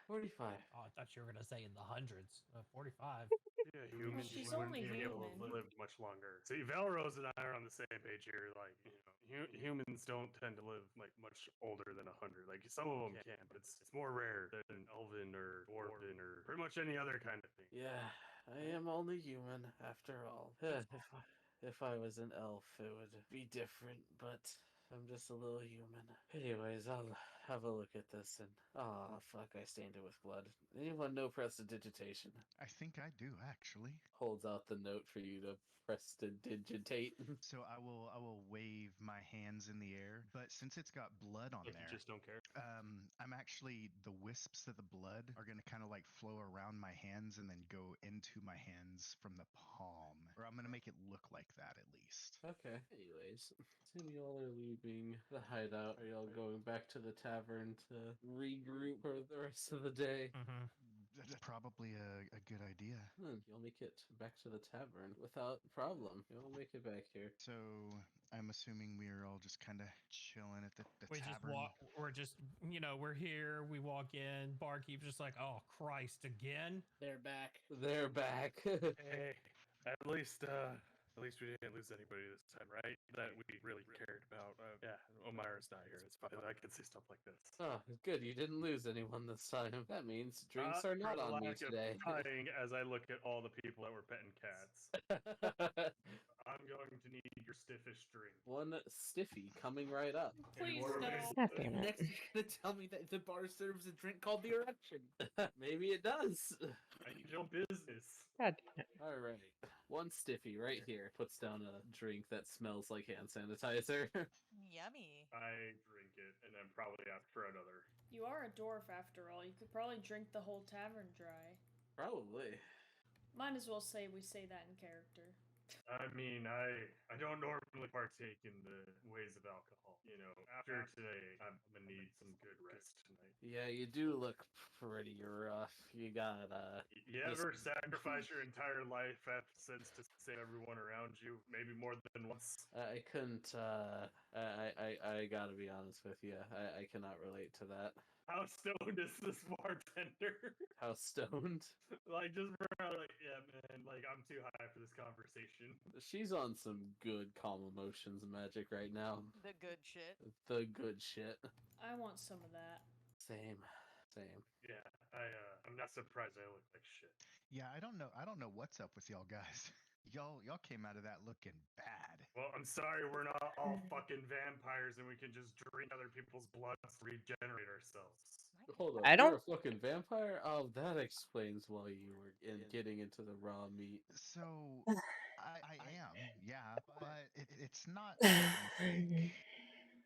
45. Oh, I thought you were going to say in the hundreds. 45. Yeah, humans she's wouldn't only be able to human. live much longer. See, Valrose and I are on the same page here. Like, humans don't tend to live like much older than 100. Like some of them can, but it's more rare than Elven or Dwarven or pretty pretty much any other kind of thing. Yeah, I am only human after all. If I was an elf, it would be different, but I'm just a little human. Anyways, I'll have a look at this and... Oh, fuck, I stained it with blood. Anyone know prestidigitation? I think I do, actually. Holds out the note for you to prestidigitate. So I will wave my hands in the air, but since it's got blood on Like there, you just don't care. I'm actually, the wisps of the blood are going to kind of like flow around my hands and then go into my hands from the palm. Or I'm going to make it look like that at least. Okay. Anyways, assume you all are leaving the hideout. Are y'all going back to the tavern to regroup for the rest of the day? Mm-hmm. That's probably a good idea. You'll make it back to the tavern without problem. You'll make it back here. So I'm assuming we are all just kind of chilling at the We just tavern. walk. We're just, we're here. We walk in. Barkeep's just like, oh Christ, again. They're back. They're back. Hey, at least we didn't lose anybody this time, right? That we really cared about. Yeah, Omira's not here. It's fine. I can say stuff like this. Oh, good. You didn't lose anyone this time. That means drinks are not on me today. As I look at all the people that were petting cats, I'm going to need your stiffish drink. One stiffy coming right up. Please Or- no. God damn it. Next, you're gonna tell me that the bar serves a drink called the erection. Maybe it does. I need your business. God damn it. All right. One stiffy right here puts down a drink that smells like hand sanitizer. Yummy. I drink it, and then probably after another. You are a dwarf after all. You could probably drink the whole tavern dry. Probably. Might as well say we say that in character. I mean, I don't normally partake in the ways of alcohol. You know, after today, I'm gonna need some good rest tonight. Yeah, you do look pretty rough. You got You ever sacrifice your entire life sense to save everyone around you? Maybe more than once. I couldn't. I gotta be honest with you. I cannot relate to that. How stoned is this bartender? How stoned? Like, just like, yeah, man, like, I'm too high for this conversation. She's on some good calm emotions magic right now. The good shit. The good shit. I want some of that. Same. Yeah, I'm not surprised I look like shit. Yeah, I don't know what's up with y'all guys. Y'all came out of that looking bad. Well, I'm sorry we're not all fucking vampires and we can just drink other people's blood to regenerate ourselves. Hold up. I don't- You're a fucking vampire? Oh, that explains why you were getting into the raw meat. So I am, yeah, but it's not something you think.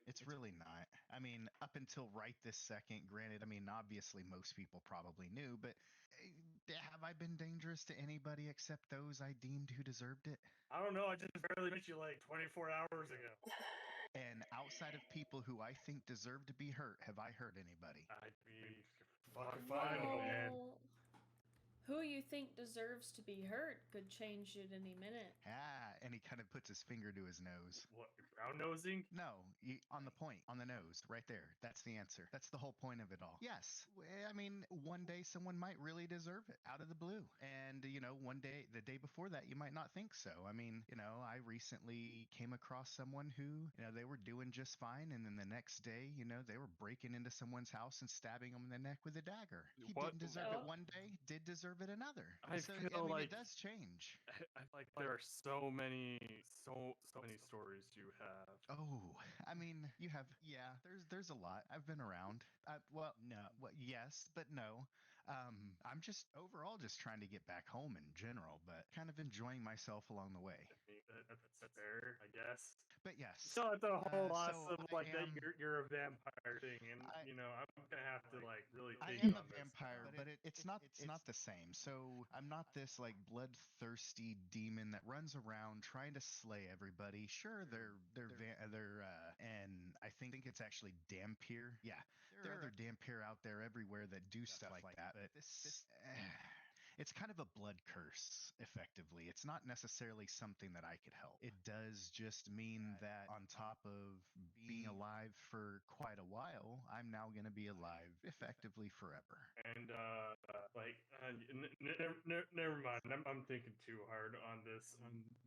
It's really not. I mean, up until right this second, granted, I mean, obviously most people probably knew, but have I been dangerous to anybody except those I deemed who deserved it? I don't know, I just barely met you like 24 hours ago. And outside of people who I think deserve to be hurt, have I hurt anybody? I mean, fucking fine, man. Well, who you think deserves to be hurt could change at any minute. And he kind of puts his finger to his nose. What, brown nosing? No, on the point, on the nose, right there. That's the answer. That's the whole point of it all. Yes, I mean, one day someone might really deserve it out of the blue. And, one day, the day before that, you might not think so. I mean, I recently came across someone who, they were doing just fine. And then the next day, they were breaking into someone's house and stabbing them in the neck with a dagger. He What? didn't deserve it one day, did deserve it another. I So, feel like it does change. I like there are so many stories you have. Oh, I mean, you have, yeah, there's a lot. I've been around. Yes, but no. I'm just overall just trying to get back home in general, but kind of enjoying myself along the way. I mean, that's fair, I guess. But yes. Still have the whole loss so of I like that am- you're a vampire thing, and I- I'm gonna have to like really. I think am on a this vampire, now. but it's not the same. So I'm not this like bloodthirsty demon that runs around trying to slay everybody. Sure, and I think it's actually Dhampir. Yeah, there are other Dhampir out there everywhere that do stuff like that. But this it's kind of a blood curse, effectively. It's not necessarily something that I could help. It does just mean that on top of being alive for quite a while, I'm now going to be alive effectively forever. And never mind. I'm thinking too hard on this.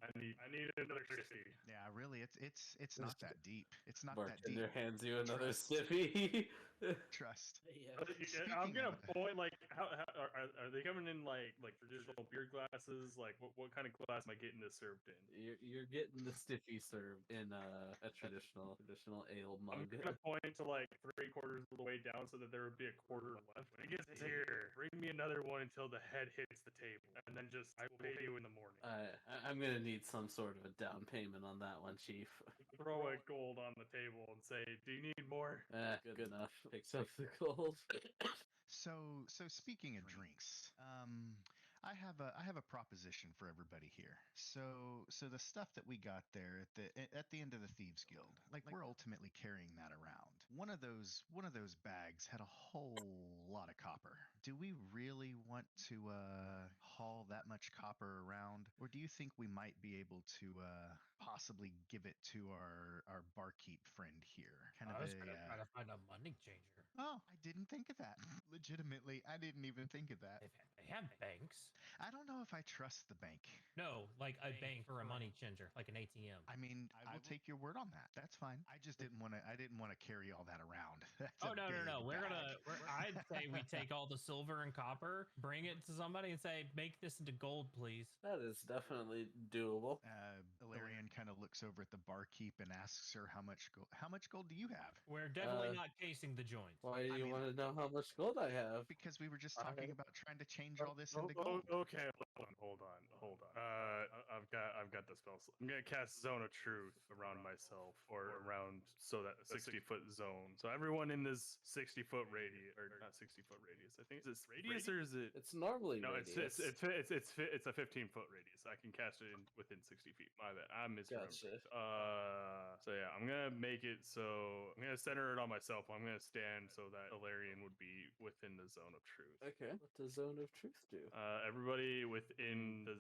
I need another 60. Yeah, really, it's not that deep. It's not that deep. Bartender hands you another Trust. stiffy. Trust. Yeah. I'm Speaking gonna of- point like how are they coming in like traditional beer glasses? Like what kind of glass am I getting this served in? You're getting the stiffy served in a traditional ale I'm mug. gonna point to like 3/4 of the way down so that there would be a quarter left. When it gets here, bring me another one until the head hits the table, and then just I will pay you in the morning. I'm gonna need some sort of a down payment on that one, Chief. Throw a gold on the table and say, "Do you need more?" Good enough. Picks up the gold. So speaking of drinks, I have a proposition for everybody here. So the stuff that we got there at the end of the Thieves Guild, like we're ultimately carrying that around. One of those bags had a whole lot of copper. Do we really want to haul that much copper around, or do you think we might be able to possibly give it to our barkeep friend here? Kind of I was a gonna try to find a money changer. Oh, I didn't think of that. Legitimately, I didn't even think of that. They have banks. I don't know if I trust the bank. No, like a bank for a money changer, like an ATM. I mean, I will take your word on that. That's fine. I just didn't want to. I didn't want to carry all that around. That's Oh a no. big We're bag. gonna. I'd say we take all the silver and copper, bring it to somebody, and say, "Make this into gold, please." That is definitely doable. Ilarion kind of looks over at the barkeep and asks her how much gold. How much gold do you have? We're definitely Uh, not casing the joint. Why do I you mean, want to know how much gold I have? Because we were just talking about trying to change all this Oh, into gold. okay, hold on. I've got the spell. I'm gonna cast Zone of Truth around myself, or around so that 60-foot zone. So everyone in this 60-foot radius, or not 60-foot radius. I think is this radius or is it? It's normally No, radius. it's a 15-foot radius. I can cast it in within 60 feet. My bad. I'm misremembering. Gotcha. So yeah, I'm gonna make it so I'm gonna center it on myself. I'm gonna stand so that Ilarion would be within the zone of truth. Okay. What does Zone of Truth do? Everybody within the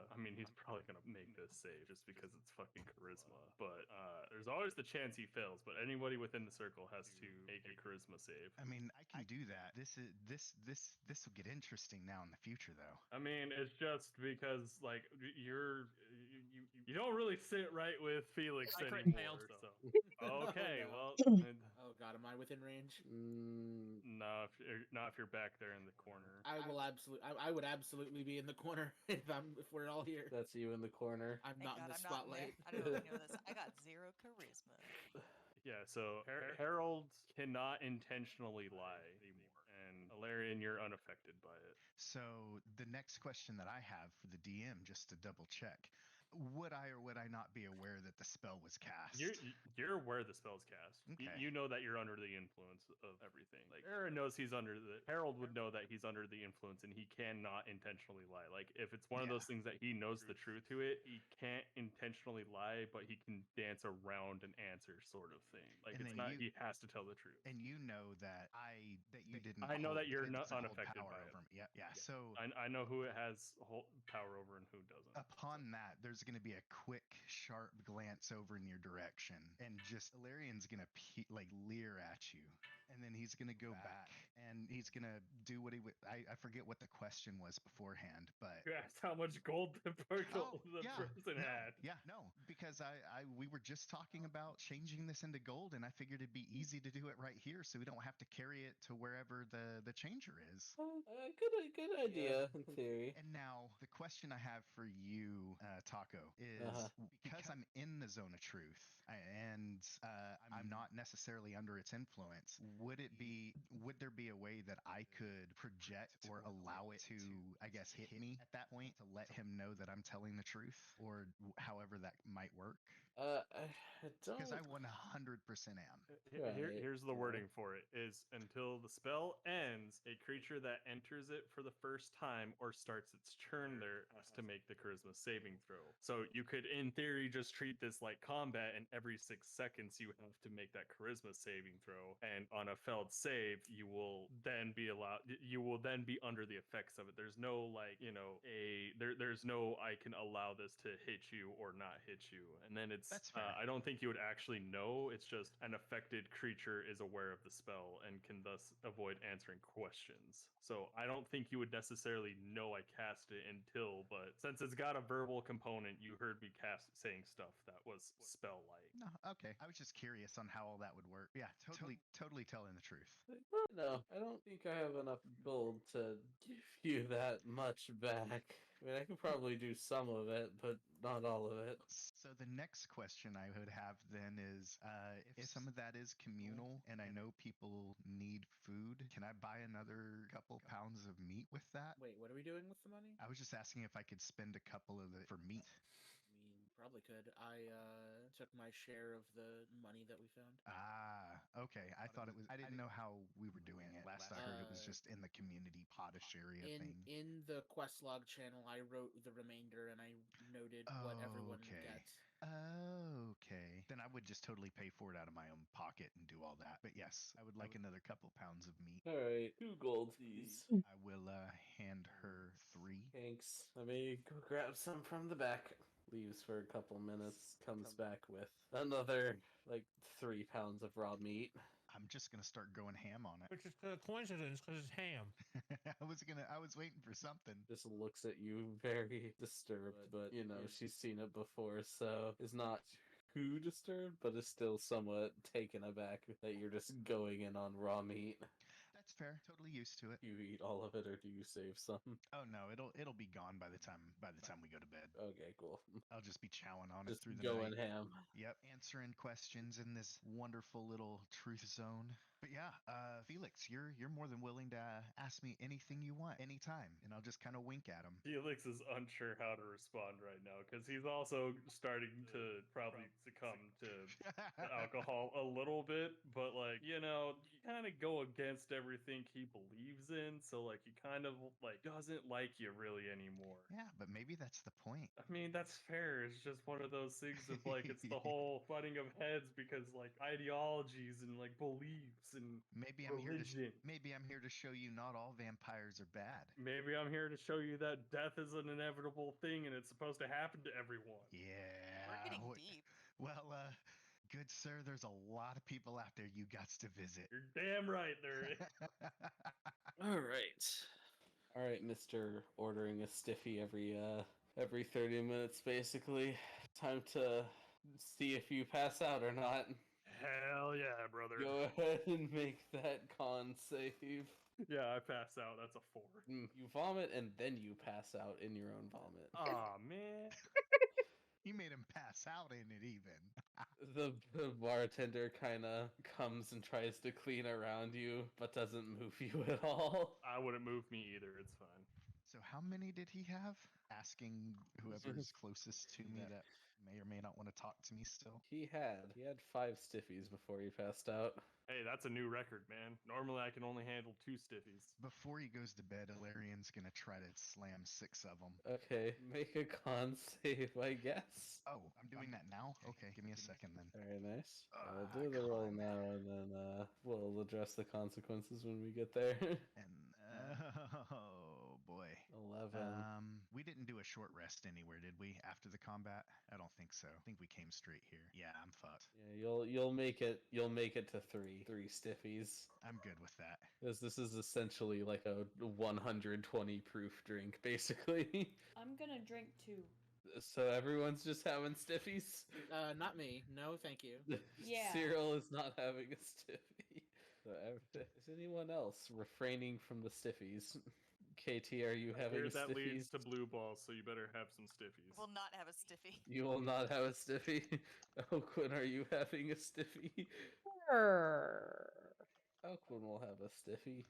I mean, he's probably gonna make this save just because it's fucking charisma. But there's always the chance he fails. But anybody within the circle has to make a charisma save. I mean, I can do that. This will get interesting now in the future, though. I mean, it's just because like you don't really sit right with Felix I crit anymore. failed. So. Okay, Oh, well, Oh God, am I within range? no, not if you're back there in the corner. I will absolutely. I would absolutely be in the corner if we're all here. That's you in the corner. I'm Thank not in God the I'm not in there. spotlight. I don't know if you know this. I got 0 charisma. Yeah, so Harold cannot intentionally lie anymore, and Alarian, you're unaffected by it. So the next question that I have for the DM, just to double check, would I or would I not be aware that the spell was cast? You're aware the spell's cast. Okay. You know that you're under the influence of everything. Like Aaron knows he's under the Harold would know that he's under the influence and he cannot intentionally lie. Like if it's one of those things that he knows the truth to it, he can't intentionally lie, but he can dance around an answer sort of thing. Like And it's then not he has to tell the truth. And you know that you didn't. I know that you're it not doesn't hold unaffected power by it. over me. Yeah. So I know who it has power over and who doesn't. upon that, there's going to be a quick, sharp glance over in your direction, and just Ilarian's going to leer at you, and then he's going to go back, and he's going to do what he would. I forget what the question was beforehand, but You asked how much gold the person had. Because we were just talking about changing this into gold, and I figured it'd be easy to do it right here, so we don't have to carry it to wherever the changer is. Good idea in theory. And now the question I have for you, Taco, is because I'm in the zone of truth and I'm not necessarily under its influence, would there be a way that I could project or allow it to, I guess, hit me at that point to let him know that I'm telling the truth, or however that might work? I don't. Because I 100% am. Here's the wording for it: is until the spell ends, a creature that enters it for the first time or starts its turn there has to make the charisma saving throw. So you could, in theory, just treat this like combat, and every 6 seconds you have to make that charisma saving throw. And on a failed save, you will then be under the effects of it. There's no there's no I can allow this to hit you or not hit you. And then it's That's fair. I don't think you would actually know. It's just an affected creature is aware of the spell and can thus avoid answering questions. So I don't think you would necessarily know I cast it until, but since it's got a verbal component, you heard me saying stuff that was spell-like. No, okay. I was just curious on how all that would work. Yeah, totally telling the truth? No, I don't think I have enough gold to give you that much back. I mean, I could probably do some of it, but not all of it. So the next question I would have then is, if some of that is communal and I know people need food, can I buy another couple pounds of meat with that? Wait, what are we doing with the money? I was just asking if I could spend a couple of it for meat. I mean, probably could. I took my share of the money that we found. Ah, okay. I thought it was. I didn't know how we were doing it. Last I heard, it was just in the community potish area thing. In the quest log channel, I wrote the remainder and I noted what everyone would get. Okay. Then I would just totally pay for it out of my own pocket and do all that. But yes, I would like another couple pounds of meat. All right, 2 gold, please. I will hand her 3. Thanks. Let me go grab some from the back. Leaves for a couple minutes, comes back with another, like, 3 pounds of raw meat. I'm just gonna start going ham on it. Which is a coincidence because it's ham. I was waiting for something. Just looks at you very disturbed, but you know, she's seen it before, so is not too disturbed, but is still somewhat taken aback that you're just going in on raw meat. That's fair. Totally used to it. You eat all of it, or do you save some? Oh no, it'll be gone by the time we go to bed. Okay, cool. I'll just be chowing on it Just through the going night. ham. Yep, answering questions in this wonderful little truth zone. But yeah, Felix, you're more than willing to ask me anything you want anytime, and I'll just kind of wink at him. Felix is unsure how to respond right now because he's also starting to probably succumb to the alcohol a little bit, but like, you know, you kind of go against everything he believes in, so like he kind of like doesn't like you really anymore. Yeah, but maybe that's the point. I mean, that's fair. It's just one of those things of like it's the whole butting of heads because like ideologies and like beliefs and Maybe religion. maybe I'm here to show you not all vampires are bad. Maybe I'm here to show you that death is an inevitable thing and it's supposed to happen to everyone. Yeah. We're getting deep. Well, good sir, there's a lot of people out there you got to visit. You're damn right there is. All right. All right, Mr. Ordering a stiffy every 30 minutes, basically. Time to see if you pass out or not. Hell yeah, brother. Go ahead and make that con save. Yeah, I pass out. That's a 4. You vomit and then you pass out in your own vomit. Aw, man. You made him pass out in it even. The bartender kind of comes and tries to clean around you, but doesn't move you at all. I wouldn't move me either. It's fine. So how many did he have? Asking whoever's closest to me that may or may not want to talk to me still. He had 5 stiffies before he passed out. Hey, that's a new record, man. Normally I can only handle 2 stiffies. Before he goes to bed, Ilarian's gonna try to slam 6 of them. Okay, make a con save, I guess. Oh, I'm doing that now? Okay, give me a second then. Very nice. I'll do the roll now, and then we'll address the consequences when we get there. And oh boy. 11. We didn't do a short rest anywhere, did we? After the combat? I don't think so. I think we came straight here. Yeah, I'm fucked. Yeah, you'll make it. You'll make it to 3 stiffies. I'm good with that. Because this is essentially like a 120 proof drink, basically. I'm gonna drink 2. So everyone's just having stiffies. Not me. No, thank you. Yeah. Cyril is not having a stiffy. So is anyone else refraining from the stiffies? KT, are you having Here that stiffies? leads to blue balls, so you better have some stiffies. Will not have a stiffy. You will not have a stiffy. Oh, Quinn, are you having a stiffy? Oh, Quinn will have a stiffy.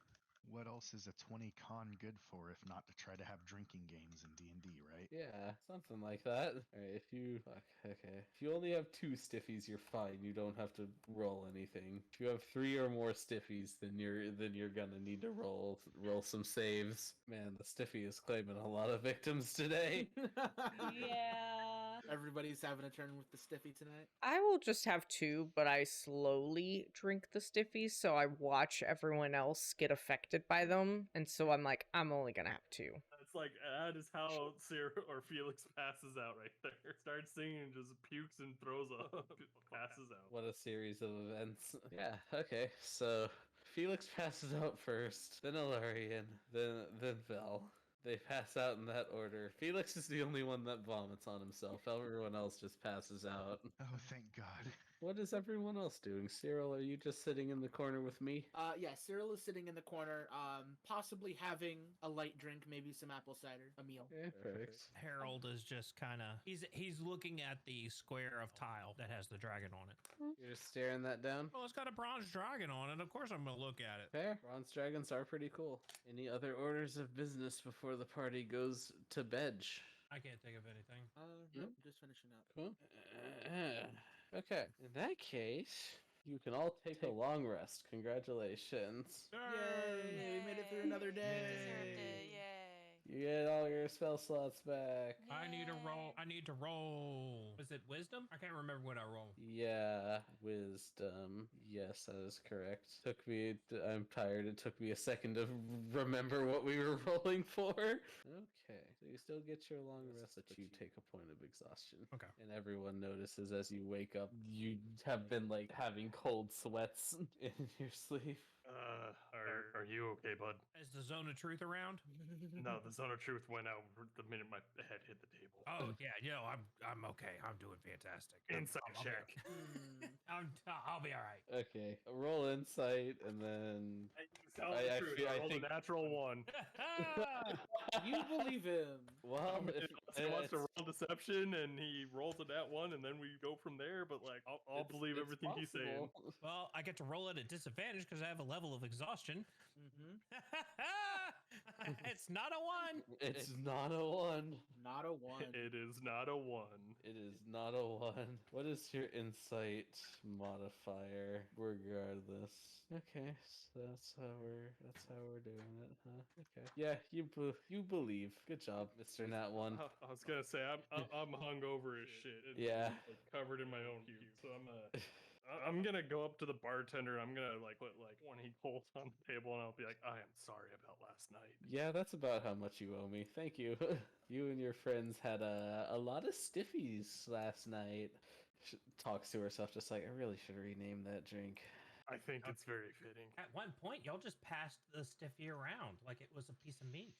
What else is a 20 con good for if not to try to have drinking games in D&D, right? Yeah, something like that. Alright, if you... Okay. If you only have 2 stiffies, you're fine. You don't have to roll anything. If you have 3 or more stiffies, then you're gonna need to roll some saves. Man, the stiffy is claiming a lot of victims today. Yeah. Everybody's having a turn with the stiffy tonight. I will just have 2, but I slowly drink the stiffies, so I watch everyone else get affected by them, and so I'm like, I'm only gonna have 2. That's like, that is how Sarah or Felix passes out right there. Starts singing and just pukes and throws up. Passes out. What a series of events. Yeah, okay. So, Felix passes out first, then Ilarian, then Vel. They pass out in that order. Felix is the only one that vomits on himself. Everyone else just passes out. Oh, thank God. What is everyone else doing? Cyril, are you just sitting in the corner with me? Yeah, Cyril is sitting in the corner, possibly having a light drink, maybe some apple cider, a meal. Okay, perfect. Harold is just kind of he's looking at the square of tile that has the dragon on it. You're just staring that down? Well, it's got a bronze dragon on it. Of course, I'm gonna look at it. Fair. Bronze dragons are pretty cool. Any other orders of business before the party goes to bed? I can't think of anything. Nope, just finishing up. Cool. Okay. In that case, you can all take a long rest. Congratulations. Yay! We made it through another day. Deserved it, yay. You get all your spell slots back. I need to roll. I need to roll. Was it wisdom? I can't remember what I rolled. Yeah, wisdom. Yes, that is correct. I'm tired. It took me a second to remember what we were rolling for. Okay, so you still get your long rest, but you take a point of exhaustion. Okay. And everyone notices as you wake up, you have been like having cold sweats in your sleep. Are you okay, bud? Is the zone of truth around? No, the zone of truth went out the minute my head hit the table. Oh yeah, I'm okay. I'm doing fantastic. Insight I'll be check. I'll be all right. Okay, roll insight, and then Tell the truth. I rolled think a natural one. You believe him. well, if He wants to roll deception, and he rolls a nat one, and then we go from there. But like, I'll believe it's everything he's saying. possible. Well, I get to roll at a disadvantage because I have a level of exhaustion. It's not a one. It's not a one. Not a one. It is not a one. It is not a one. What is your insight modifier? Regardless. Okay, so that's how we're doing it, huh? Okay. Yeah, you believe. Good job, Mr. Nat One. I was gonna say I'm hungover as shit. And Yeah. like, covered in my own puke. So I'm gonna go up to the bartender. I'm gonna like put like 20 gold on the table, and I'll be like, I am sorry about last night. Yeah, that's about how much you owe me. Thank you. You and your friends had a lot of stiffies last night. Talks to herself just like, I really should rename that drink. I think it's very fitting. At one point, y'all just passed the stiffy around like it was a piece of meat.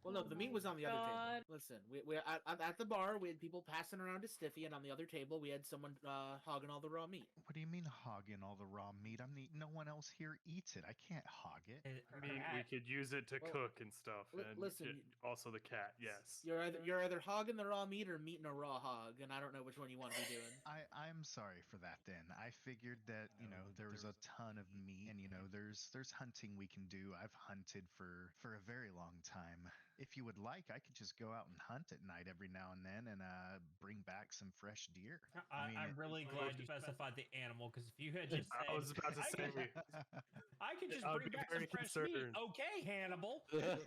Well, no, the meat was on the other God. table. Listen, we at the bar, we had people passing around a stiffy, and on the other table, we had someone hogging all the raw meat. What do you mean hogging all the raw meat? No one else here eats it. I can't hog it. I mean, we could use it to Well, cook and stuff. And listen, also the cat, yes. You're either hogging the raw meat or meeting a raw hog, and I don't know which one you want to be doing. I'm sorry for that then. I figured that, there was a ton of meat and there's hunting we can do. I've hunted for a very long time. If you would like, I could just go out and hunt at night every now and then and bring back some fresh deer. I'm really glad you specified the animal because if you had just said, I was about to say. I could just I would bring be back some very fresh meat. concerned. Okay, Hannibal.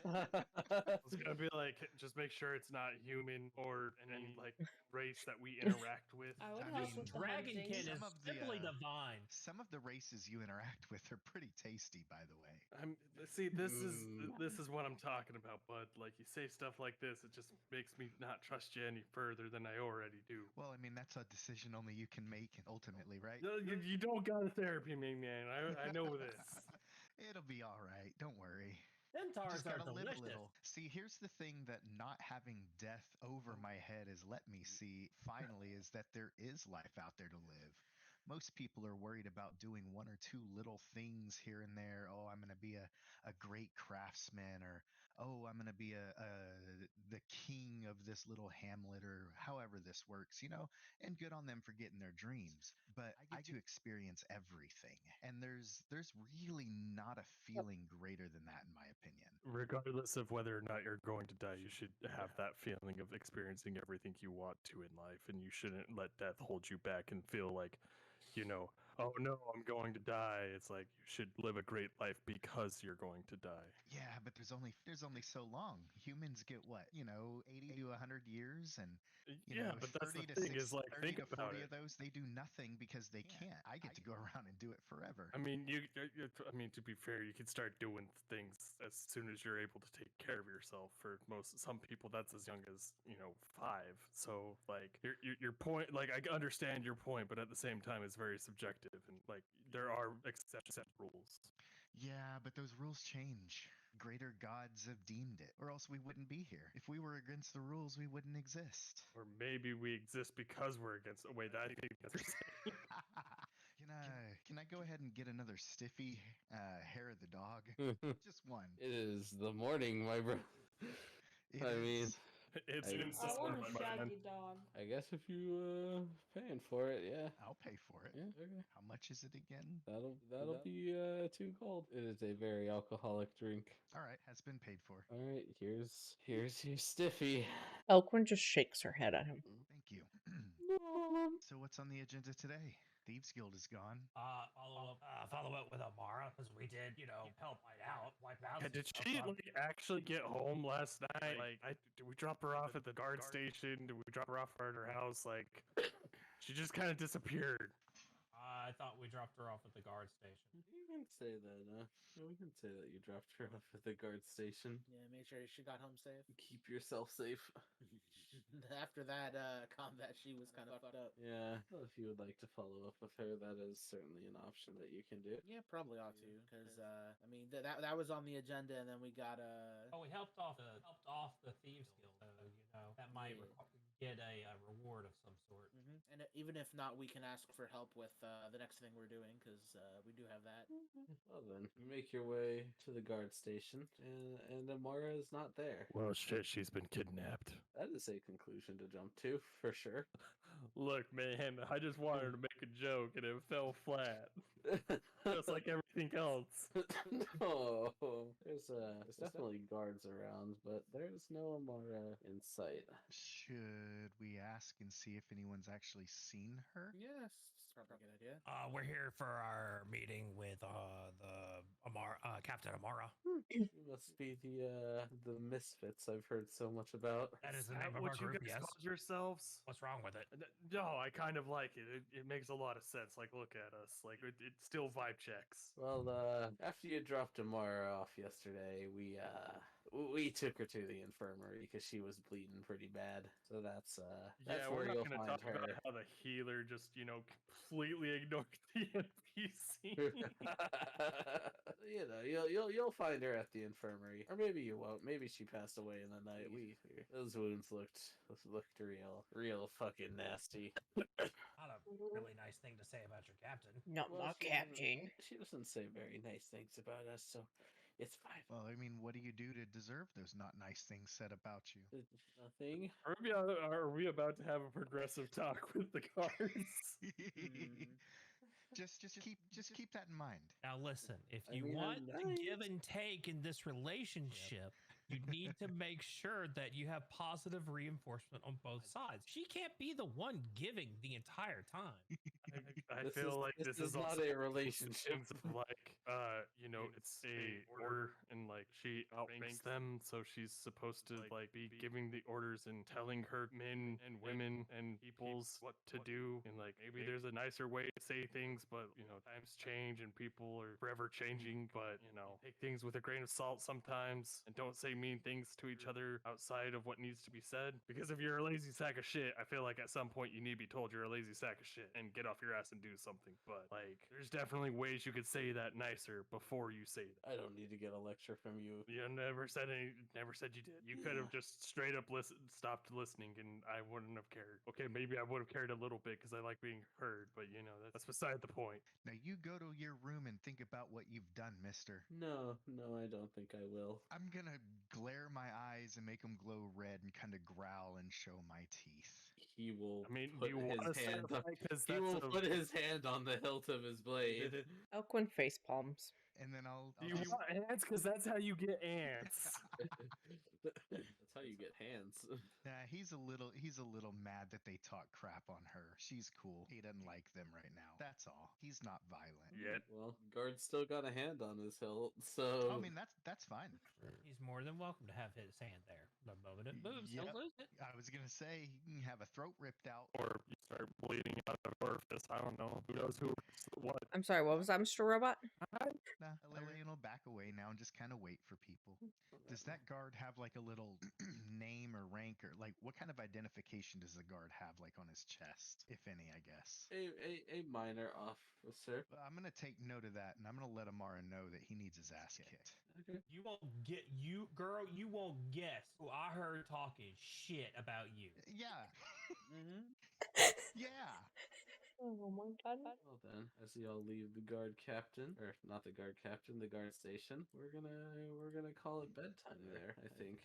I was gonna be like, just make sure it's not human or any like race that we interact with. I would I help mean, with the Dragonkin hunting. is Some of the, simply uh, divine. Some of the races you interact with are pretty tasty, by the way. See, this is what I'm talking about, bud. Like you say stuff like this, it just makes me not trust you any further than I already do. Well, I mean, that's a decision only you can make ultimately, right? No, you don't got a therapy, man. I know this. It'll be all right. Don't worry. Centaurs Just are gotta live a delicious. little. See, here's the thing that not having death over my head has let me see finally is that there is life out there to live. Most people are worried about doing one or two little things here and there. Oh, I'm going to be a great craftsman, or oh, I'm going to be the king of this little hamlet, or however this works, and good on them for getting their dreams. But I get to experience everything, and there's really not a feeling greater than that, in my opinion. Regardless of whether or not you're going to die, you should have that feeling of experiencing everything you want to in life, and you shouldn't let death hold you back and feel like, oh no, I'm going to die. It's like you should live a great life because you're going to die. Yeah, but there's only so long. Humans get what, 80 to 100 years, and But that's 30 the to thing 60, is like 30 think to about 40 it. of those they do nothing because they can't. I get to go around and do it forever. I mean, to be fair, you can start doing things as soon as you're able to take care of yourself. For some people, that's as young as 5. So like your point, like I understand your point, but at the same time, it's very subjective, and like there are exception rules. Yeah, but those rules change. Greater gods have deemed it, or else we wouldn't be here. If we were against the rules, we wouldn't exist. Or maybe we exist because we're against. Wait, I think that's what you're saying. Can I go ahead and get another stiffy hair of the dog? Just one. It is the morning, my bro. It I mean, is- It's I- been I so want long, a my man. shaggy dog. I guess if you paying for it, yeah. I'll pay for it. Yeah, okay. How much is it again? That'll be 2 gold. It is a very alcoholic drink. All right, has been paid for. All right, here's your stiffy. Elquin just shakes her head at him. Thank you. No problem. So what's on the agenda today? Thieves Guild is gone. Follow up with Amara, because we did, help wipe out. Did she actually get home last night? Did we drop her off at the guard station? Did we drop her off at her house? She just kind of disappeared. I thought we dropped her off at the guard station. You can say that. We can say that you dropped her off at the guard station. Yeah, make sure she got home safe. Keep yourself safe. After that combat, she was kind of fucked up. Yeah, well, if you would like to follow up with her, that is certainly an option that you can do. Yeah, probably ought to, because I mean that was on the agenda, and then we got Oh, we helped off the thieves guild, so that might get a reward of some sort. and even if not, we can ask for help with the next thing we're doing, because we do have that. Well then, you make your way to the guard station, and Amara is not there. Well, shit, she's been kidnapped. That is a conclusion to jump to, for sure. Look, man, I just wanted to make a joke and it fell flat. Just like everything else. No, there's definitely guards around, but there's no Amara in sight. Should we ask and see if anyone's actually seen her? Yes, it's probably a good idea. We're here for our meeting with Captain Amara. You must be the Misfits I've heard so much about. That is the Is name that of our what you group, guys yes. called yourselves? What's wrong with it? No, I kind of like it. It makes a lot of sense. Look at us. It still vibe checks. Well, after you dropped Amara off yesterday, we took her to the infirmary because she was bleeding pretty bad. So that's Yeah, where we're not you'll gonna find talk her. about how the healer just, completely ignored the NPC. You'll find her at the infirmary, or maybe you won't. Maybe she passed away in the night. Those wounds looked real fucking nasty. Not a really nice thing to say about your captain. Not my captain. She doesn't say very nice things about us, so it's fine. Well, I mean, what do you do to deserve those not nice things said about you? Nothing. Are we about to have a progressive talk with the guards? Just keep that in mind. Now listen, if I you mean, want I'm to nice. give and take in this relationship, you need to make sure that you have positive reinforcement on both sides. She can't be the one giving the entire time. I feel like this is not also a relationship. of it's a order and she outranks them, so she's supposed to be giving the orders and telling her men and women and peoples what to do, and maybe there's a nicer way to say things, but times change and people are forever changing, but take things with a grain of salt sometimes and don't say mean things to each other outside of what needs to be said, because if you're a lazy sack of shit, I feel like at some point you need to be told you're a lazy sack of shit and get off your ass and do something. But there's definitely ways you could say that nicer before you say that. I don't need to get a lecture from you. You never said you did. You could have just straight up stopped listening and I wouldn't have cared. Okay, maybe I would have cared a little bit because I like being heard, but that's beside the point. Now you go to your room and think about what you've done, mister. No, I don't think I will. I'm gonna glare my eyes and make them glow red and kind of growl and show my teeth. He will. I mean, put do you want to his hand. He will put his hand on the hilt of his blade. Elquin face palms. And then I'll Do you want ants? Because that's how you get ants. That's how you get hands. Yeah, he's a little mad that they talk crap on her. She's cool. He doesn't like them right now. That's all. He's not violent. Yet. Well, guard's still got a hand on his hilt, so. I mean, that's fine. He's more than welcome to have his hand there. The moment it moves, Yep. he'll lose it. I was gonna say he can have a throat ripped out. Or you start bleeding out of orifice. I don't know. Who knows what? I'm sorry, what was that, Mr. Robot? Nah, Ilarion will back away now and just kind of wait for people. Does that guard have like a little name or rank, or what kind of identification does the guard have on his chest, if any? I guess A minor officer. Well, I'm gonna take note of that, and I'm gonna let Amara know that he needs his ass kicked. Okay. You won't you won't guess who I heard talking shit about you. Yeah. Mm-hmm. Yeah. Oh my god. Well then, as y'all leave the guard captain, or not the guard captain, the guard station, we're gonna call it bedtime there, I think.